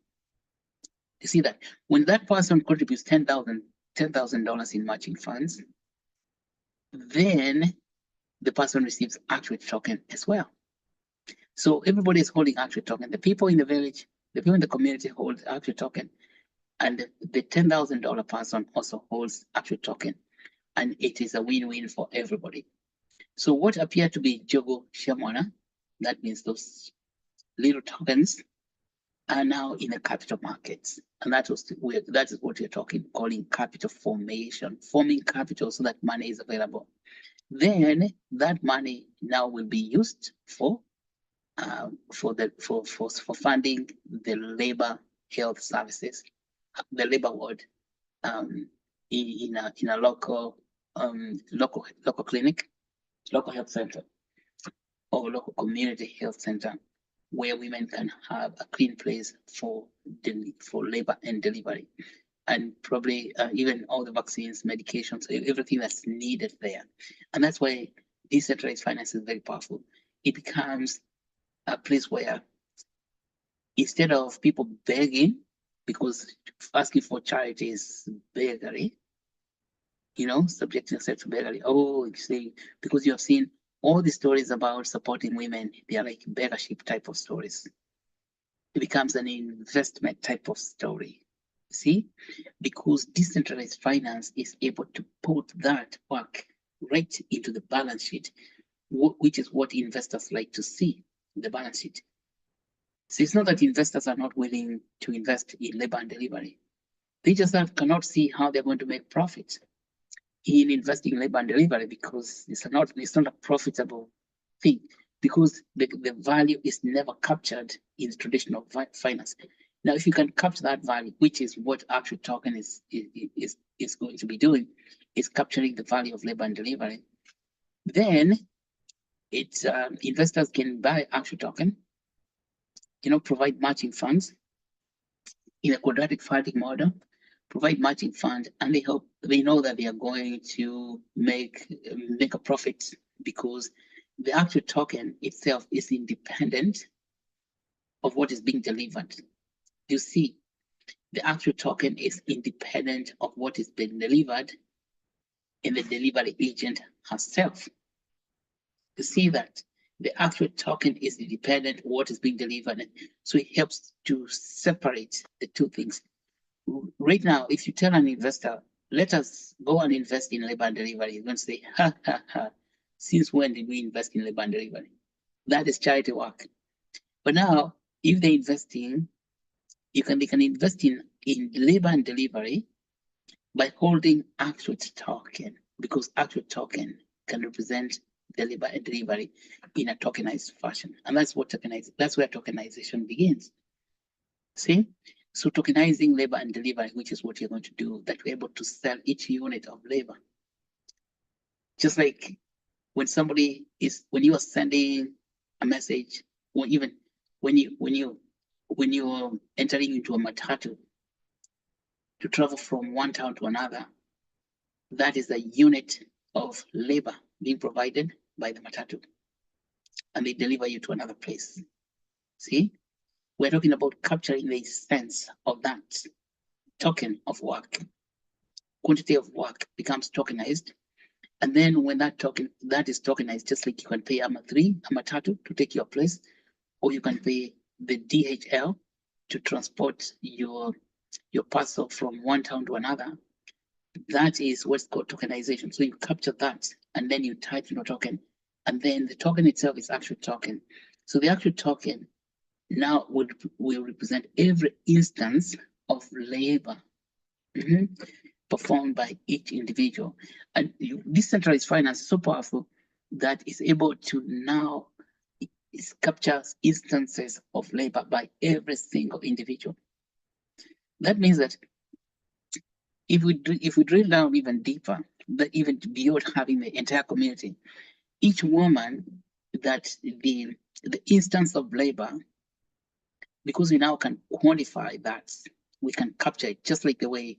You see that when that person contributes $10,000 in matching funds, then the person receives Actuate token as well. So everybody is holding Actuate token. The people in the village, the people in the community hold Actuate token, and the $10,000 person also holds Actuate token, and it is a win-win for everybody. So what appear to be Jogo Shamwana, that means those little tokens, are now in the capital markets, and that is what we're calling capital formation, forming capital so that money is available. Then that money now will be used for funding the labor health services, the labor ward, in a local clinic, local health center, or local community health center, where women can have a clean place for labor and delivery, and probably even all the vaccines, medications, everything that's needed there. And that's why decentralized finance is very powerful. It becomes a place where instead of people begging, because asking for charity is beggary, subjecting yourself to beggary. Oh, you see, because you have seen all the stories about supporting women, they are like beggarship type of stories. It becomes an investment type of story. See, because decentralized finance is able to put that work right into the balance sheet, which is what investors like to see, the balance sheet. So it's not that investors are not willing to invest in labor and delivery. They just cannot see how they're going to make profit in investing in labor and delivery, because it's not a profitable thing, because the value is never captured in traditional finance. Now, if you can capture that value, which is what Actuate token is going to be doing, is capturing the value of labor and delivery, then it's investors can buy Actuate token, provide matching funds in a quadratic funding model, provide matching funds, and they know that they are going to make a profit, because the Actuate token itself is independent of what is being delivered. You see, the Actuate token is independent of what is being delivered in the delivery agent herself. You see that the Actuate token is independent of what is being delivered. So it helps to separate the two things. Right now, if you tell an investor, let us go and invest in labor and delivery, you're going to say, ha, ha, ha, since when did we invest in labor and delivery? That is charity work. But now, if they're investing, they can invest in labor and delivery by holding Actuate token, because Actuate token can represent deliver a delivery in a tokenized fashion. And that's what that's where tokenization begins. See? So tokenizing labor and delivery, which is what you're going to do, that we're able to sell each unit of labor. Just like when when you are sending a message, or even when you're entering into a matatu to travel from one town to another, that is a unit of labor being provided by the matatu, and they deliver you to another place. See, we're talking about capturing the sense of that token of work. Quantity of work becomes tokenized. And then when that is tokenized, just like you can pay a matatu to take your place, or you can pay the DHL to transport your parcel from one town to another. That is what's called tokenization. So you capture that and then you type in a token, and then the token itself is actual token. So the actual token now will represent every instance of labor performed by each individual. And decentralized finance is so powerful that it's able to now capture instances of labor by every single individual. That means that if we drill down even deeper, that even beyond having the entire community, each woman, that the instance of labor, because we now can quantify that, we can capture it, just like the way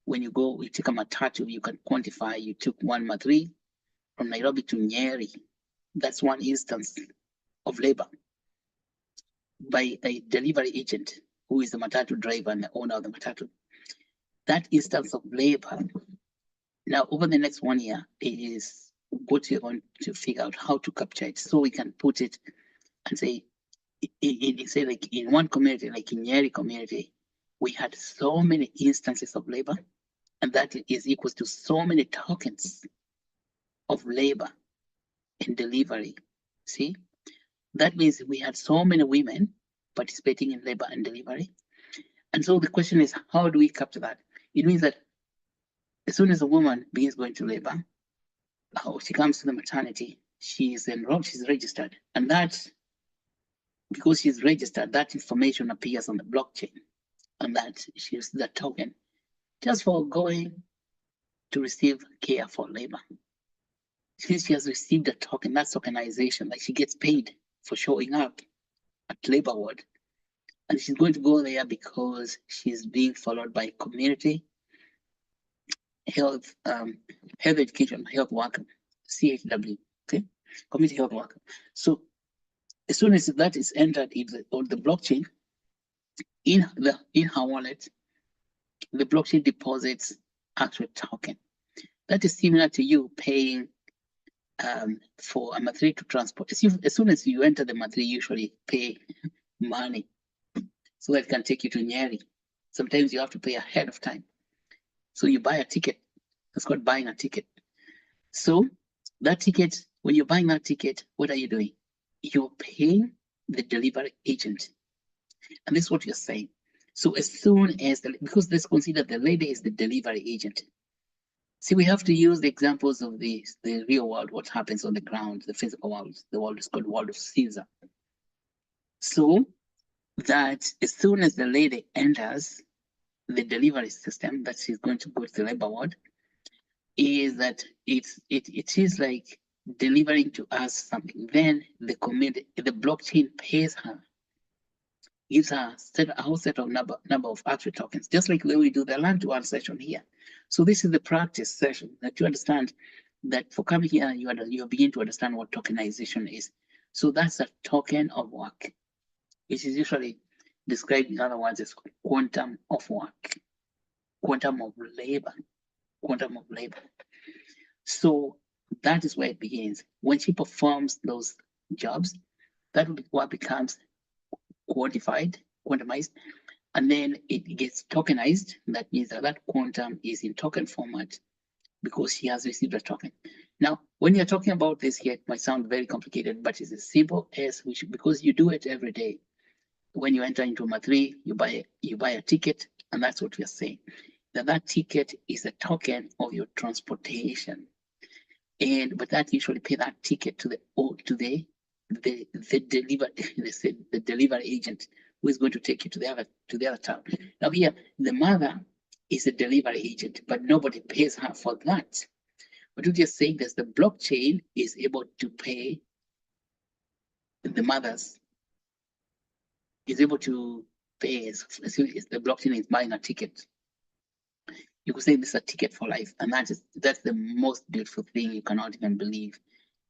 when you take a matatu, you can quantify, you took one matri from Nairobi to Nyeri. That's one instance of labor by a delivery agent who is the matatu driver and the owner of the matatu. That instance of labor, now over the next 1 year, is what you're going to figure out how to capture it, so we can put it and say, say like in one community, like in Nyeri community, we had so many instances of labor, and that is equal to so many tokens of labor and delivery. See, that means we had so many women participating in labor and delivery. And so the question is, how do we capture that? It means that as soon as a woman begins going to labor, she comes to the maternity, she's enrolled, she's registered. And that, because she's registered, that information appears on the blockchain, and that she uses that token just for going to receive care for labor. Since she has received a token, that's tokenization, like she gets paid for showing up at labor ward. And she's going to go there because she's being followed by community health, health education, health worker, CHW, okay, community health worker. So as soon as that is entered on the blockchain, in her wallet, the blockchain deposits actual token. That is similar to you paying for a matri to transport. As soon as you enter the matri, you usually pay money so that it can take you to Nyeri. Sometimes you have to pay ahead of time. So you buy a ticket. That's called buying a ticket. So that ticket, when you're buying that ticket, what are you doing? You're paying the delivery agent. And this is what you're saying. So as soon as, because let's consider the lady is the delivery agent. See, we have to use the examples of the real world, what happens on the ground, the physical world. The world is called world of Caesar. So that as soon as the lady enters the delivery system, that she's going to go to the labor ward, is that it is like delivering to us something. Then the blockchain pays her, gives her a whole set of number of actual tokens, just like the way we do the learn to earn session here. So this is the practice session that you understand that for coming here, you begin to understand what tokenization is. So that's a token of work, which is usually described in other words as quantum of work, quantum of labor, quantum of labor. So that is where it begins. When she performs those jobs, that will be what becomes quantumized, and then it gets tokenized. That means that quantum is in token format because she has received a token. Now, when you're talking about this here, it might sound very complicated, but it's as simple as because you do it every day. When you enter into Matri, you buy a ticket, and that's what we are saying. that ticket is a token of your transportation. And but that usually pay that ticket to the the delivery agent who is going to take you to the other town. Now here the mother is a delivery agent, but nobody pays her for that. But we're just saying that the blockchain is able to pay the mothers, is able to pay as the blockchain is buying a ticket. You could say this is a ticket for life, and that's the most beautiful thing. You cannot even believe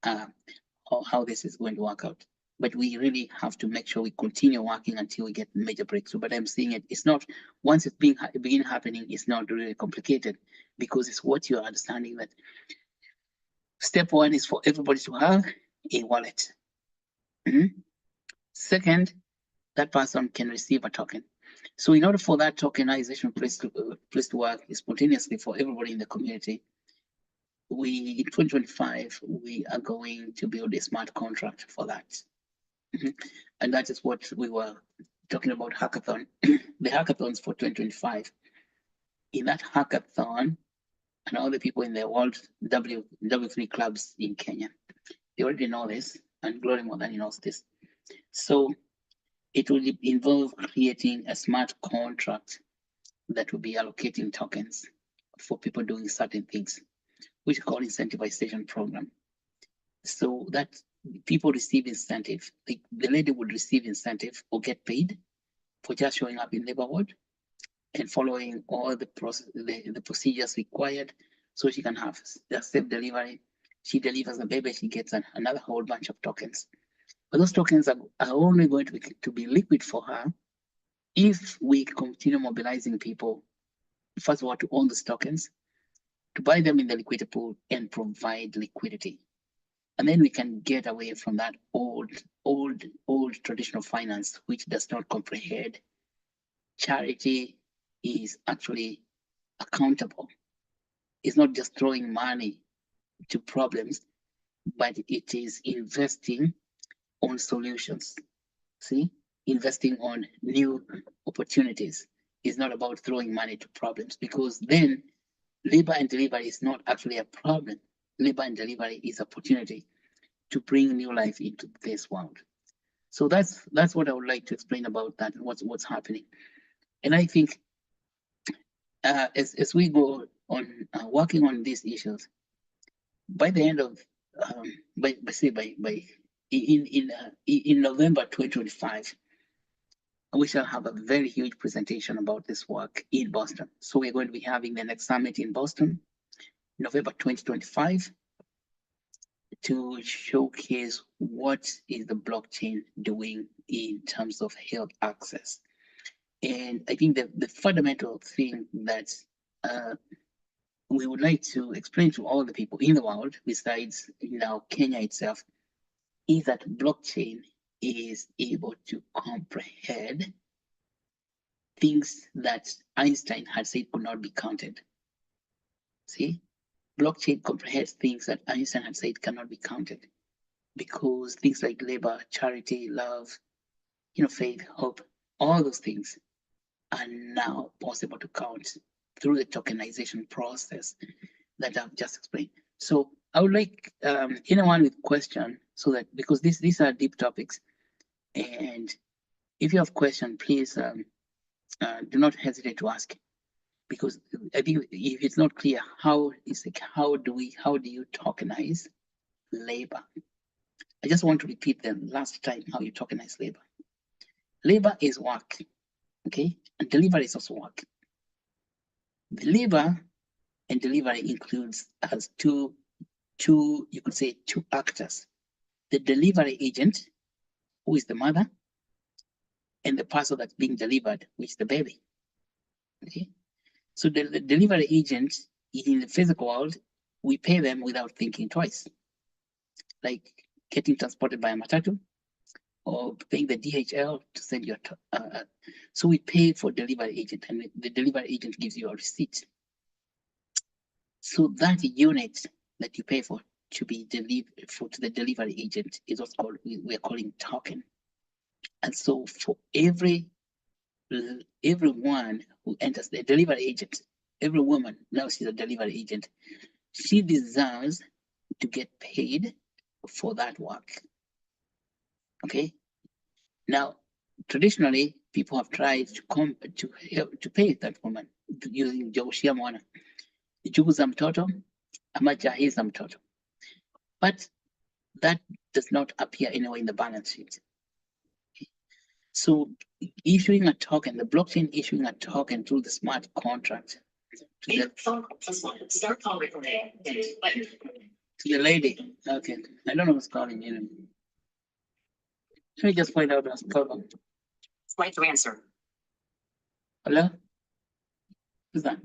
how this is going to work out. But we really have to make sure we continue working until we get major breakthrough. But I'm seeing it's not, once it's begin happening, it's not really complicated, because it's what you're understanding that step one is for everybody to have a wallet. Second, that person can receive a token. So in order for that tokenization place to work spontaneously for everybody in the community, in 2025, we are going to build a smart contract for that. And that is what we were talking about hackathon, the hackathons for 2025. In that hackathon, and all the people in the world W3 clubs in Kenya, they already know this, and Glory Modani knows this. So it will involve creating a smart contract that will be allocating tokens for people doing certain things, which is called incentivization program. So that people receive incentive. The lady would receive incentive or get paid for just showing up in labor ward and following all the process, the procedures required, so she can have the safe delivery. She delivers the baby, she gets another whole bunch of tokens. But those tokens are only going to be liquid for her if we continue mobilizing people, first of all, to own these tokens, to buy them in the liquidity pool and provide liquidity. And then we can get away from that old traditional finance, which does not comprehend charity is actually accountable. It's not just throwing money to problems, but it is investing on solutions. See, investing on new opportunities is not about throwing money to problems, because then labor and delivery is not actually a problem. Labor and delivery is opportunity to bring new life into this world. So that's what I would like to explain about that, what's happening. And I think as we go on working on these issues, by the end of in November 2025, we shall have a very huge presentation about this work in Boston. So we're going to be having the next summit in Boston, November 2025, to showcase what is the blockchain doing in terms of health access. And I think the fundamental thing that we would like to explain to all the people in the world, besides now Kenya itself, is that blockchain is able to comprehend things that Einstein had said could not be counted. See, blockchain comprehends things that Einstein had said cannot be counted, because things like labor, charity, love, faith, hope, all those things are now possible to count through the tokenization process that I've just explained. So I would like anyone with question, so that, because these are deep topics, and if you have question, please do not hesitate to ask, because I think if it's not clear, how do you tokenize labor? I just want to repeat the last time how you tokenize labor. Labor is work, okay, and delivery is also work. The labor and delivery includes as two you could say two actors: the delivery agent, who is the mother, and the person that's being delivered, which is the baby. Okay, so the delivery agent in the physical world, we pay them without thinking twice, like getting transported by a matatu or paying the DHL to send your. So we pay for delivery agent, and the delivery agent gives you a receipt. So that unit that you pay for to be delivered to the delivery agent is what's called, we're calling token. And so for everyone who enters, the delivery agent every woman, now she's a delivery agent, she deserves to get paid for that work. Okay. Now, traditionally, people have tried to pay that woman using Joshia Mwana, Jugu za mtoto ama jahi za mtoto, but that does not appear anywhere in the balance sheet. So issuing a token, the blockchain issuing a token through the smart contract to the lady. Okay, I don't know what's calling you. Let me just find out what's calling. Wait to answer. Hello? Who's that?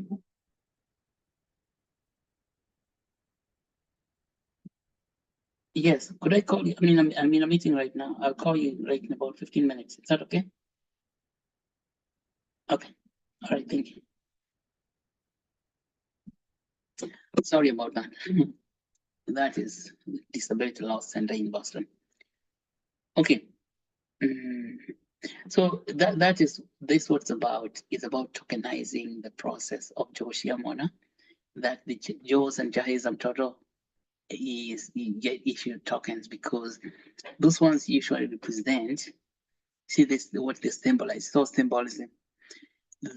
Yes, could I call you? I'm in a meeting right now. I'll call you like in about 15 minutes. Is that okay? Okay. All right, thank you. Sorry about that. That is Disability Law Center in Boston. Okay. So that is this what it's about. It's about tokenizing the process of Joshia Mona, that the Joes and Jahis Mtoto is get issued tokens, because those ones usually represent, see this what they symbolize, so symbolism.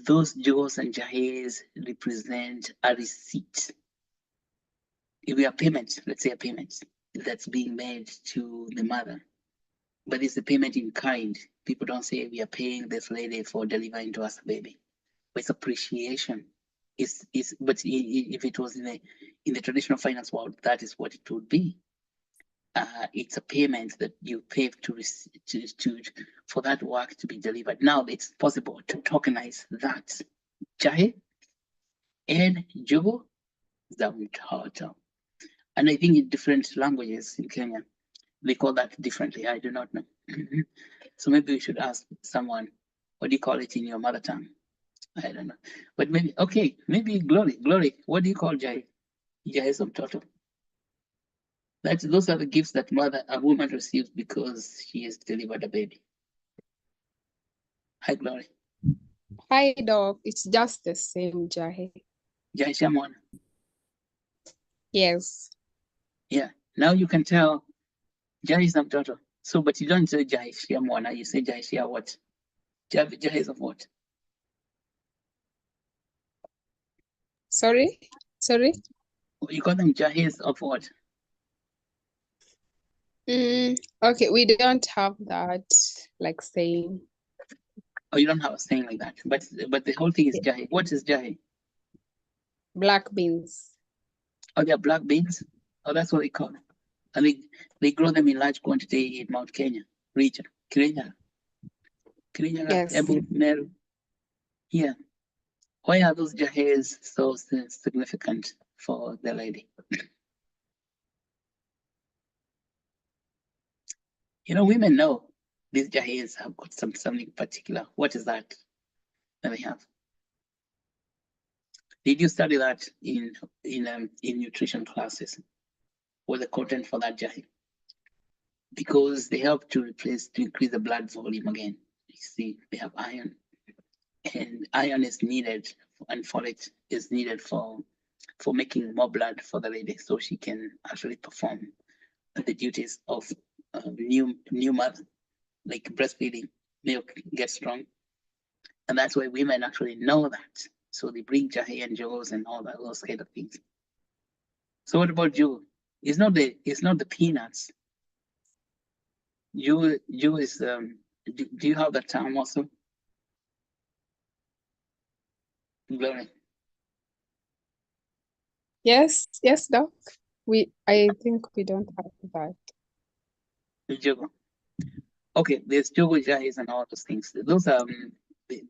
Those Joes and Jahis represent a receipt. If we have payments, let's say a payment that's being made to the mother, but it's a payment in kind. People don't say we are paying this lady for delivering to us a baby. But it's appreciation. But if it was in the traditional finance world, that is what it would be. It's a payment that you pay for that work to be delivered. Now it's possible to tokenize that. Jahe and Jogo Zamtoto. And I think in different languages in Kenya, they call that differently. I do not know. So maybe we should ask someone, what do you call it in your mother tongue? I don't know. But maybe, okay, maybe Glory, what do you call Jai? Jai is Mtoto. Those are the gifts that a woman receives because she has delivered a baby. Hi, Glory. Hi, Doc. It's just the same, Jahe. Jai Shamon. Yes. Yeah. Now you can tell Jai is Mtoto. So, but you don't say Jai Shamona, you say Jai Shia what? Jai is of what? Sorry? You call them Jahis of what? Okay, we don't have that like saying. Oh, you don't have a saying like that. But the whole thing is Jahi. What is Jahi? Black beans. Oh, they're black beans? Oh, that's what they call them. And they grow them in large quantity in Mount Kenya region. Kirinyaga, Yes. Embu, Meru. Yeah. Why are those Jahis so significant for the lady? You know, women know these Jahis have got something particular. What is that they have? Did you study that in nutrition classes? What the content for that Jahi? Because they help to increase the blood volume again. You see, they have iron, and iron is needed, and folate is needed for making more blood for the lady, so she can actually perform the duties of new mother, like breastfeeding, milk gets strong, and that's why women actually know that. So they bring Jahi and Joes and all that, those kind of things. So what about Joe? It's not the peanuts. You is do you have that term also? Glory. Yes, Doc. I think we don't have that. Jogo. Okay, there's Jogo Jais and all those things. Those are we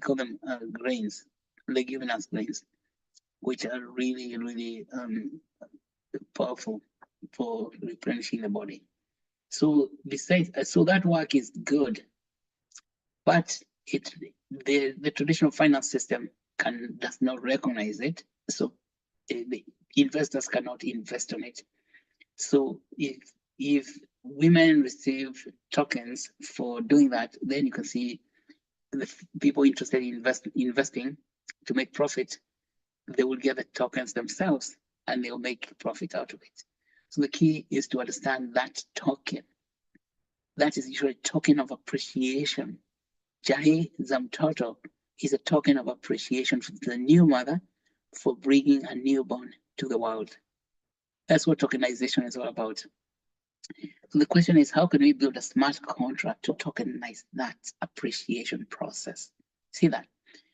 call them grains, leguminous grains, which are really, really powerful for replenishing the body. So besides, so that work is good, but the traditional finance system does not recognize it. So the investors cannot invest on it. So if women receive tokens for doing that, then you can see the people interested in investing to make profit they will get the tokens themselves and they'll make profit out of it. So the key is to understand that token. That is usually a token of appreciation. Jahi za mtoto is a token of appreciation for the new mother for bringing a newborn to the world. That's what tokenization is all about. So the question is, how can we build a smart contract to tokenize that appreciation process? See that?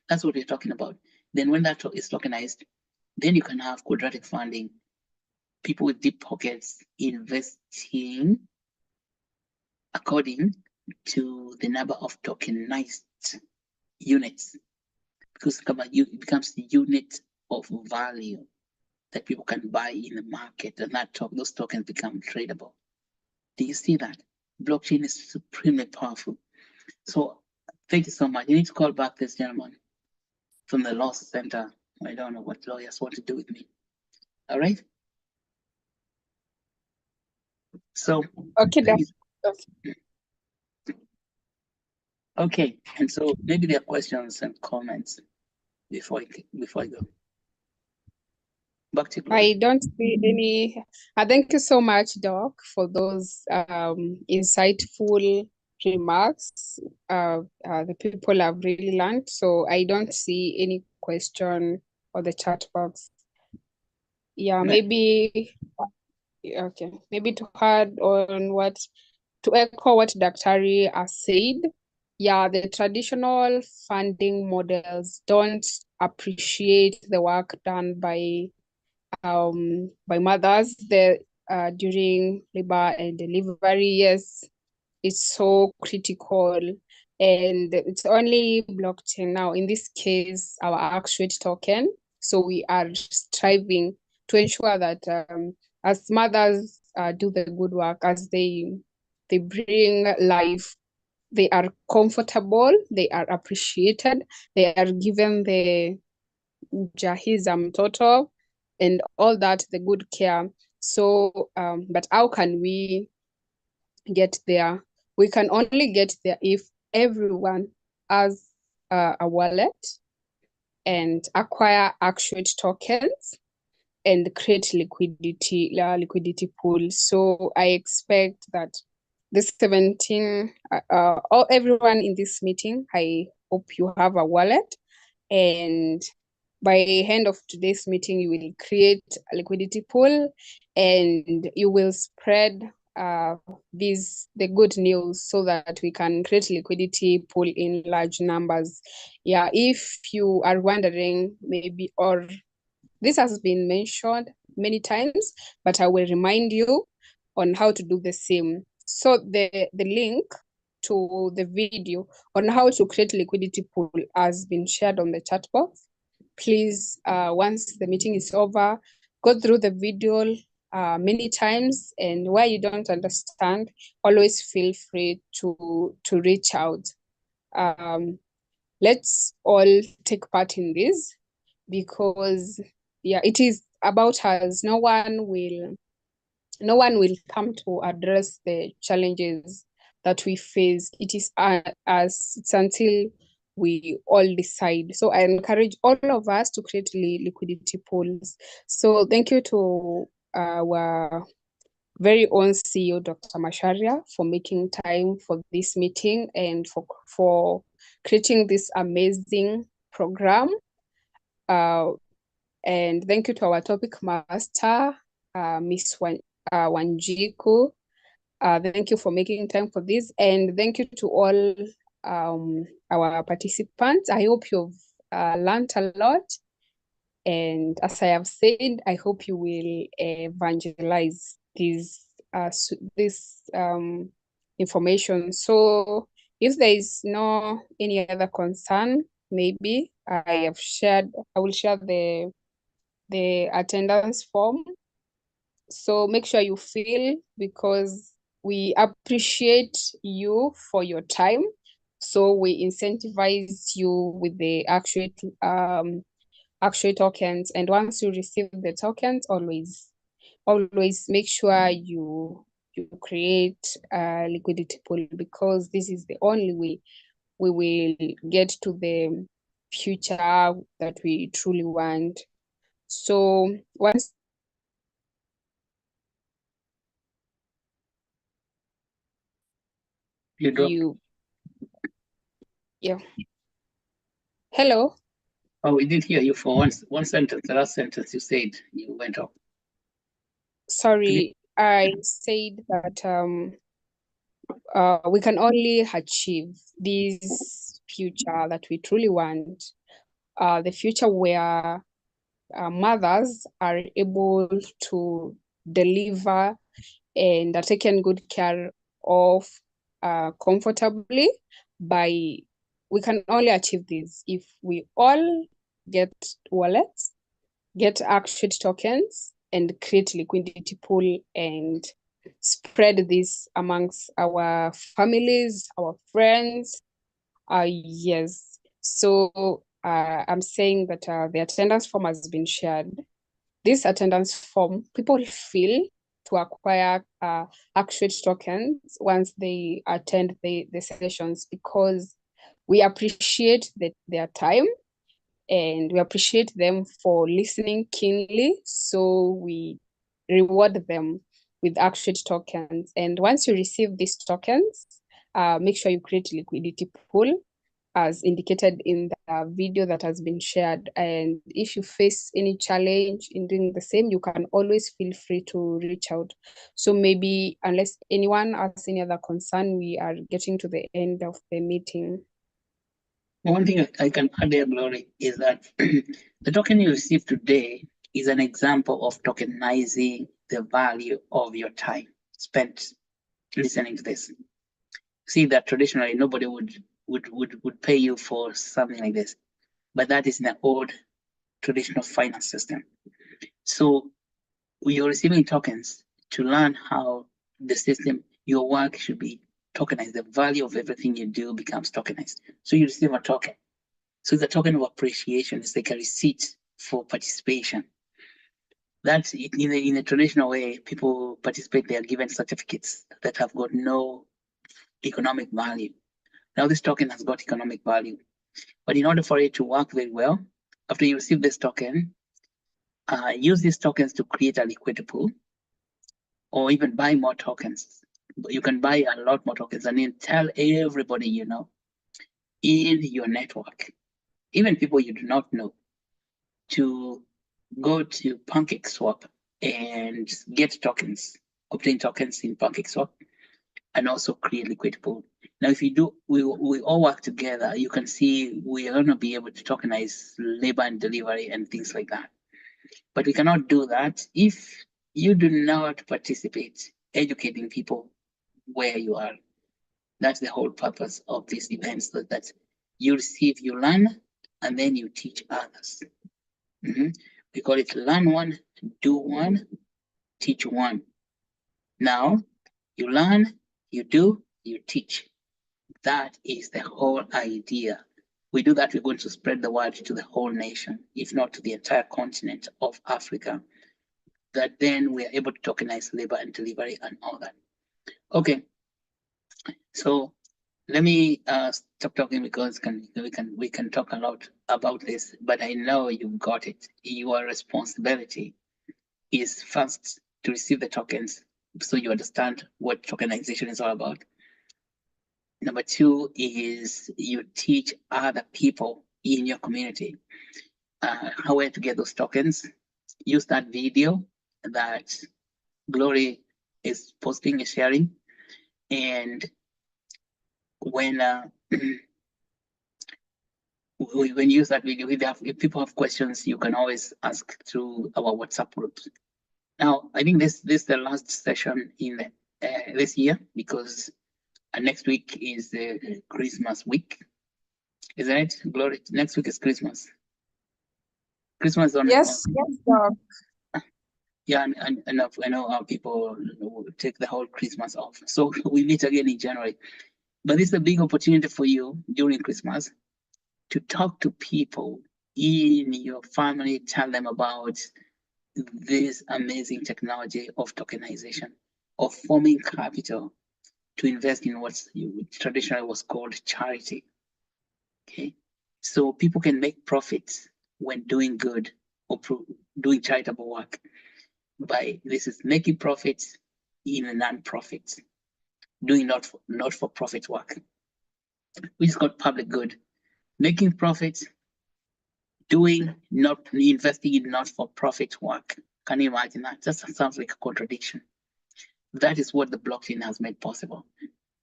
That's what we're talking about. Then when that is tokenized, then you can have quadratic funding, people with deep pockets investing according to the number of tokenized units, because it becomes the unit of value that people can buy in the market, and those tokens become tradable. Do you see that? Blockchain is supremely powerful. So thank you so much. You need to call back this gentleman from the law center. I don't know what lawyers want to do with me. All right. So Okay, okay, and so maybe there are questions and comments before I go. Back to Gloria. I don't see any. Thank you so much, Doc, for those insightful remarks. The people have really learned. So I don't see any question on the chat box. Yeah, Right. maybe. Okay, maybe to add on to echo what Daktari has said. Yeah, the traditional funding models don't appreciate the work done by mothers during labor and delivery. Yes, it's so critical, and it's only blockchain now, in this case our Actuate token. So we are striving to ensure that as mothers do the good work, as they bring life, they are comfortable, they are appreciated, they are given the jahiza mtoto and all that, the good care. So but how can we get there? We can only get there if everyone has a wallet and acquire Actuate tokens and create liquidity pool. So I expect that this 17 everyone in this meeting, I hope you have a wallet, and by end of today's meeting you will create a liquidity pool and you will spread the good news so that we can create liquidity pool in large numbers. Yeah, if you are wondering, maybe, or this has been mentioned many times, but I will remind you on how to do the same. So the link to the video on how to create liquidity pool has been shared on the chat box. Please, once the meeting is over, go through the video many times, and where you don't understand, always feel free to reach out. Let's all take part in this, because yeah, it is about us. No one will come to address the challenges that we face. It is us. It's until we all decide. So I encourage all of us to create liquidity pools. So thank you to our very own CEO, Dr. Masharia, for making time for this meeting and for creating this amazing program. And thank you to our topic master, Miss Wanjiku. Thank you for making time for this, and thank you to all our participants. I hope you've learned a lot, and as I have said, I hope you will evangelize this information. So if there is no any other concern, maybe I will share the attendance form. So make sure you fill, because we appreciate you for your time. So we incentivize you with the Actuate tokens. And once you receive the tokens, always make sure you create a liquidity pool, because this is the only way we will get to the future that we truly want. So once You dropped. you, yeah. Hello. Oh, we did hear you for one sentence. The last sentence you said you went off. Sorry, I said that we can only achieve this future that we truly want, the future where mothers are able to deliver and are taken good care of comfortably. We can only achieve this if we all get wallets, get Actuate tokens, and create liquidity pool and spread this amongst our families, our friends. Yes. So I'm saying that the attendance form has been shared. This attendance form, people fill to acquire Actuate tokens once they attend the sessions, because we appreciate their time and we appreciate them for listening keenly. So we reward them with Actuate tokens. And once you receive these tokens, make sure you create liquidity pool as indicated in the video that has been shared. And if you face any challenge in doing the same, you can always feel free to reach out. So maybe unless anyone has any other concern, we are getting to the end of the meeting. One thing I can add there, Glory, is that the token you receive today is an example of tokenizing the value of your time spent listening to this. See that traditionally nobody would pay you for something like this, but that is in the old traditional finance system. So you're receiving tokens to learn how the system, your work should be tokenized. The value of everything you do becomes tokenized. So you receive a token. So it's a token of appreciation. It's like a receipt for participation. That's in the traditional way, people participate, they are given certificates that have got no economic value. Now this token has got economic value. But in order for it to work very well, after you receive this token, use these tokens to create a liquidity pool or even buy more tokens. You can buy a lot more tokens and then tell everybody you know in your network, even people you do not know, to go to PancakeSwap and get tokens, obtain tokens in PancakeSwap, and also create liquidity pool. Now, if you do, we all work together, you can see we are going to be able to tokenize labor and delivery and things like that. But we cannot do that if you do not participate educating people where you are. That's the whole purpose of these events, so that you receive, you learn, and then you teach others. We call it learn one, do one, teach one. Now, you learn, you do, you teach. That is the whole idea. We do that, we're going to spread the word to the whole nation, if not to the entire continent of Africa. That then we are able to tokenize labor and delivery and all that. Okay, so let me stop talking, because we can talk a lot about this, but I know you've got it. Your responsibility is first to receive the tokens, so you understand what tokenization is all about. Number two is you teach other people in your community how to get those tokens. Use that video that Glory is posting and sharing, and when when you use that video, if people have questions, you can always ask through our WhatsApp groups. Now, I think this is the last session in this year, because next week is the Christmas week. Is that right, Glory? Next week is Christmas. Christmas on. Yes, Doc. Yeah, and I know how people take the whole Christmas off. So we meet again in January. But this is a big opportunity for you during Christmas to talk to people in your family, tell them about this amazing technology of tokenization, of forming capital to invest in what traditionally was called charity. Okay, so people can make profits when doing good or doing charitable work. This is making profits in a non-profit, doing not for profit work, which is called public good. Making profits, doing not investing in not for profit work. Can you imagine that? That sounds like a contradiction. That is what the blockchain has made possible.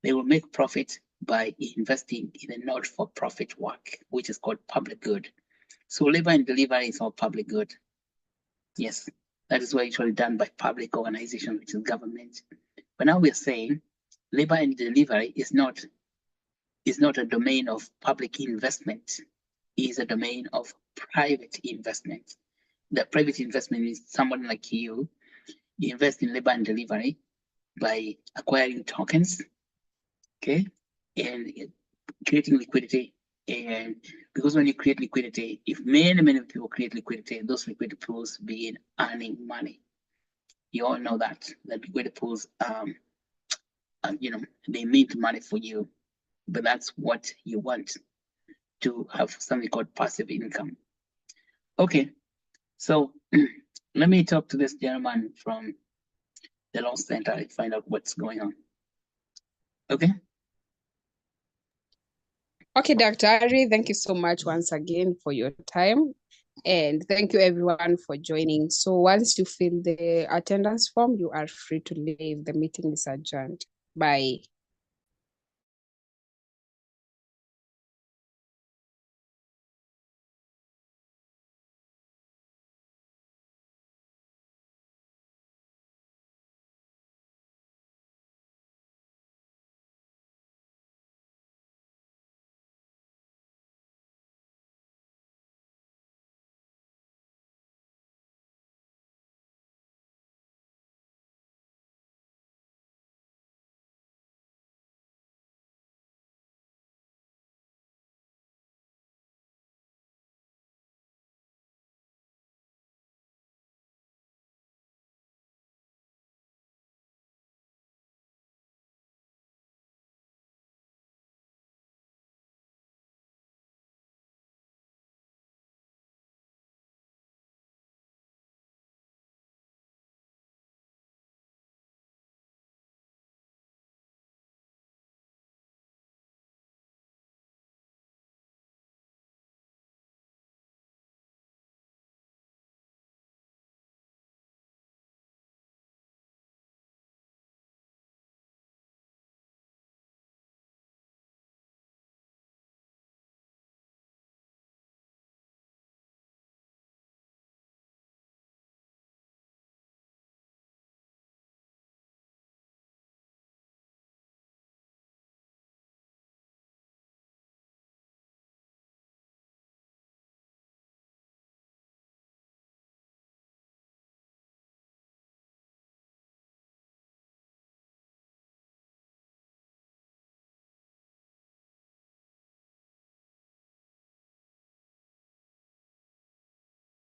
They will make profit by investing in a not for profit work, which is called public good. So labor and delivery is all public good. Yes, that is usually done by public organizations, which is government. But now we're saying labor and delivery is not a domain of public investment. It is a domain of private investment. The private investment is someone like you invest in labor and delivery by acquiring tokens, okay, and creating liquidity. And because when you create liquidity, if many people create liquidity, those liquidity pools begin earning money. You all know that liquidity pools, they mint money for you, but that's what you want, to have something called passive income. Okay, so let me talk to this gentleman from the Law Center and find out what's going on. Okay. Okay, Dr. Ari, thank you so much once again for your time. And thank you everyone for joining. So once you fill the attendance form, you are free to leave. The meeting is adjourned. Bye.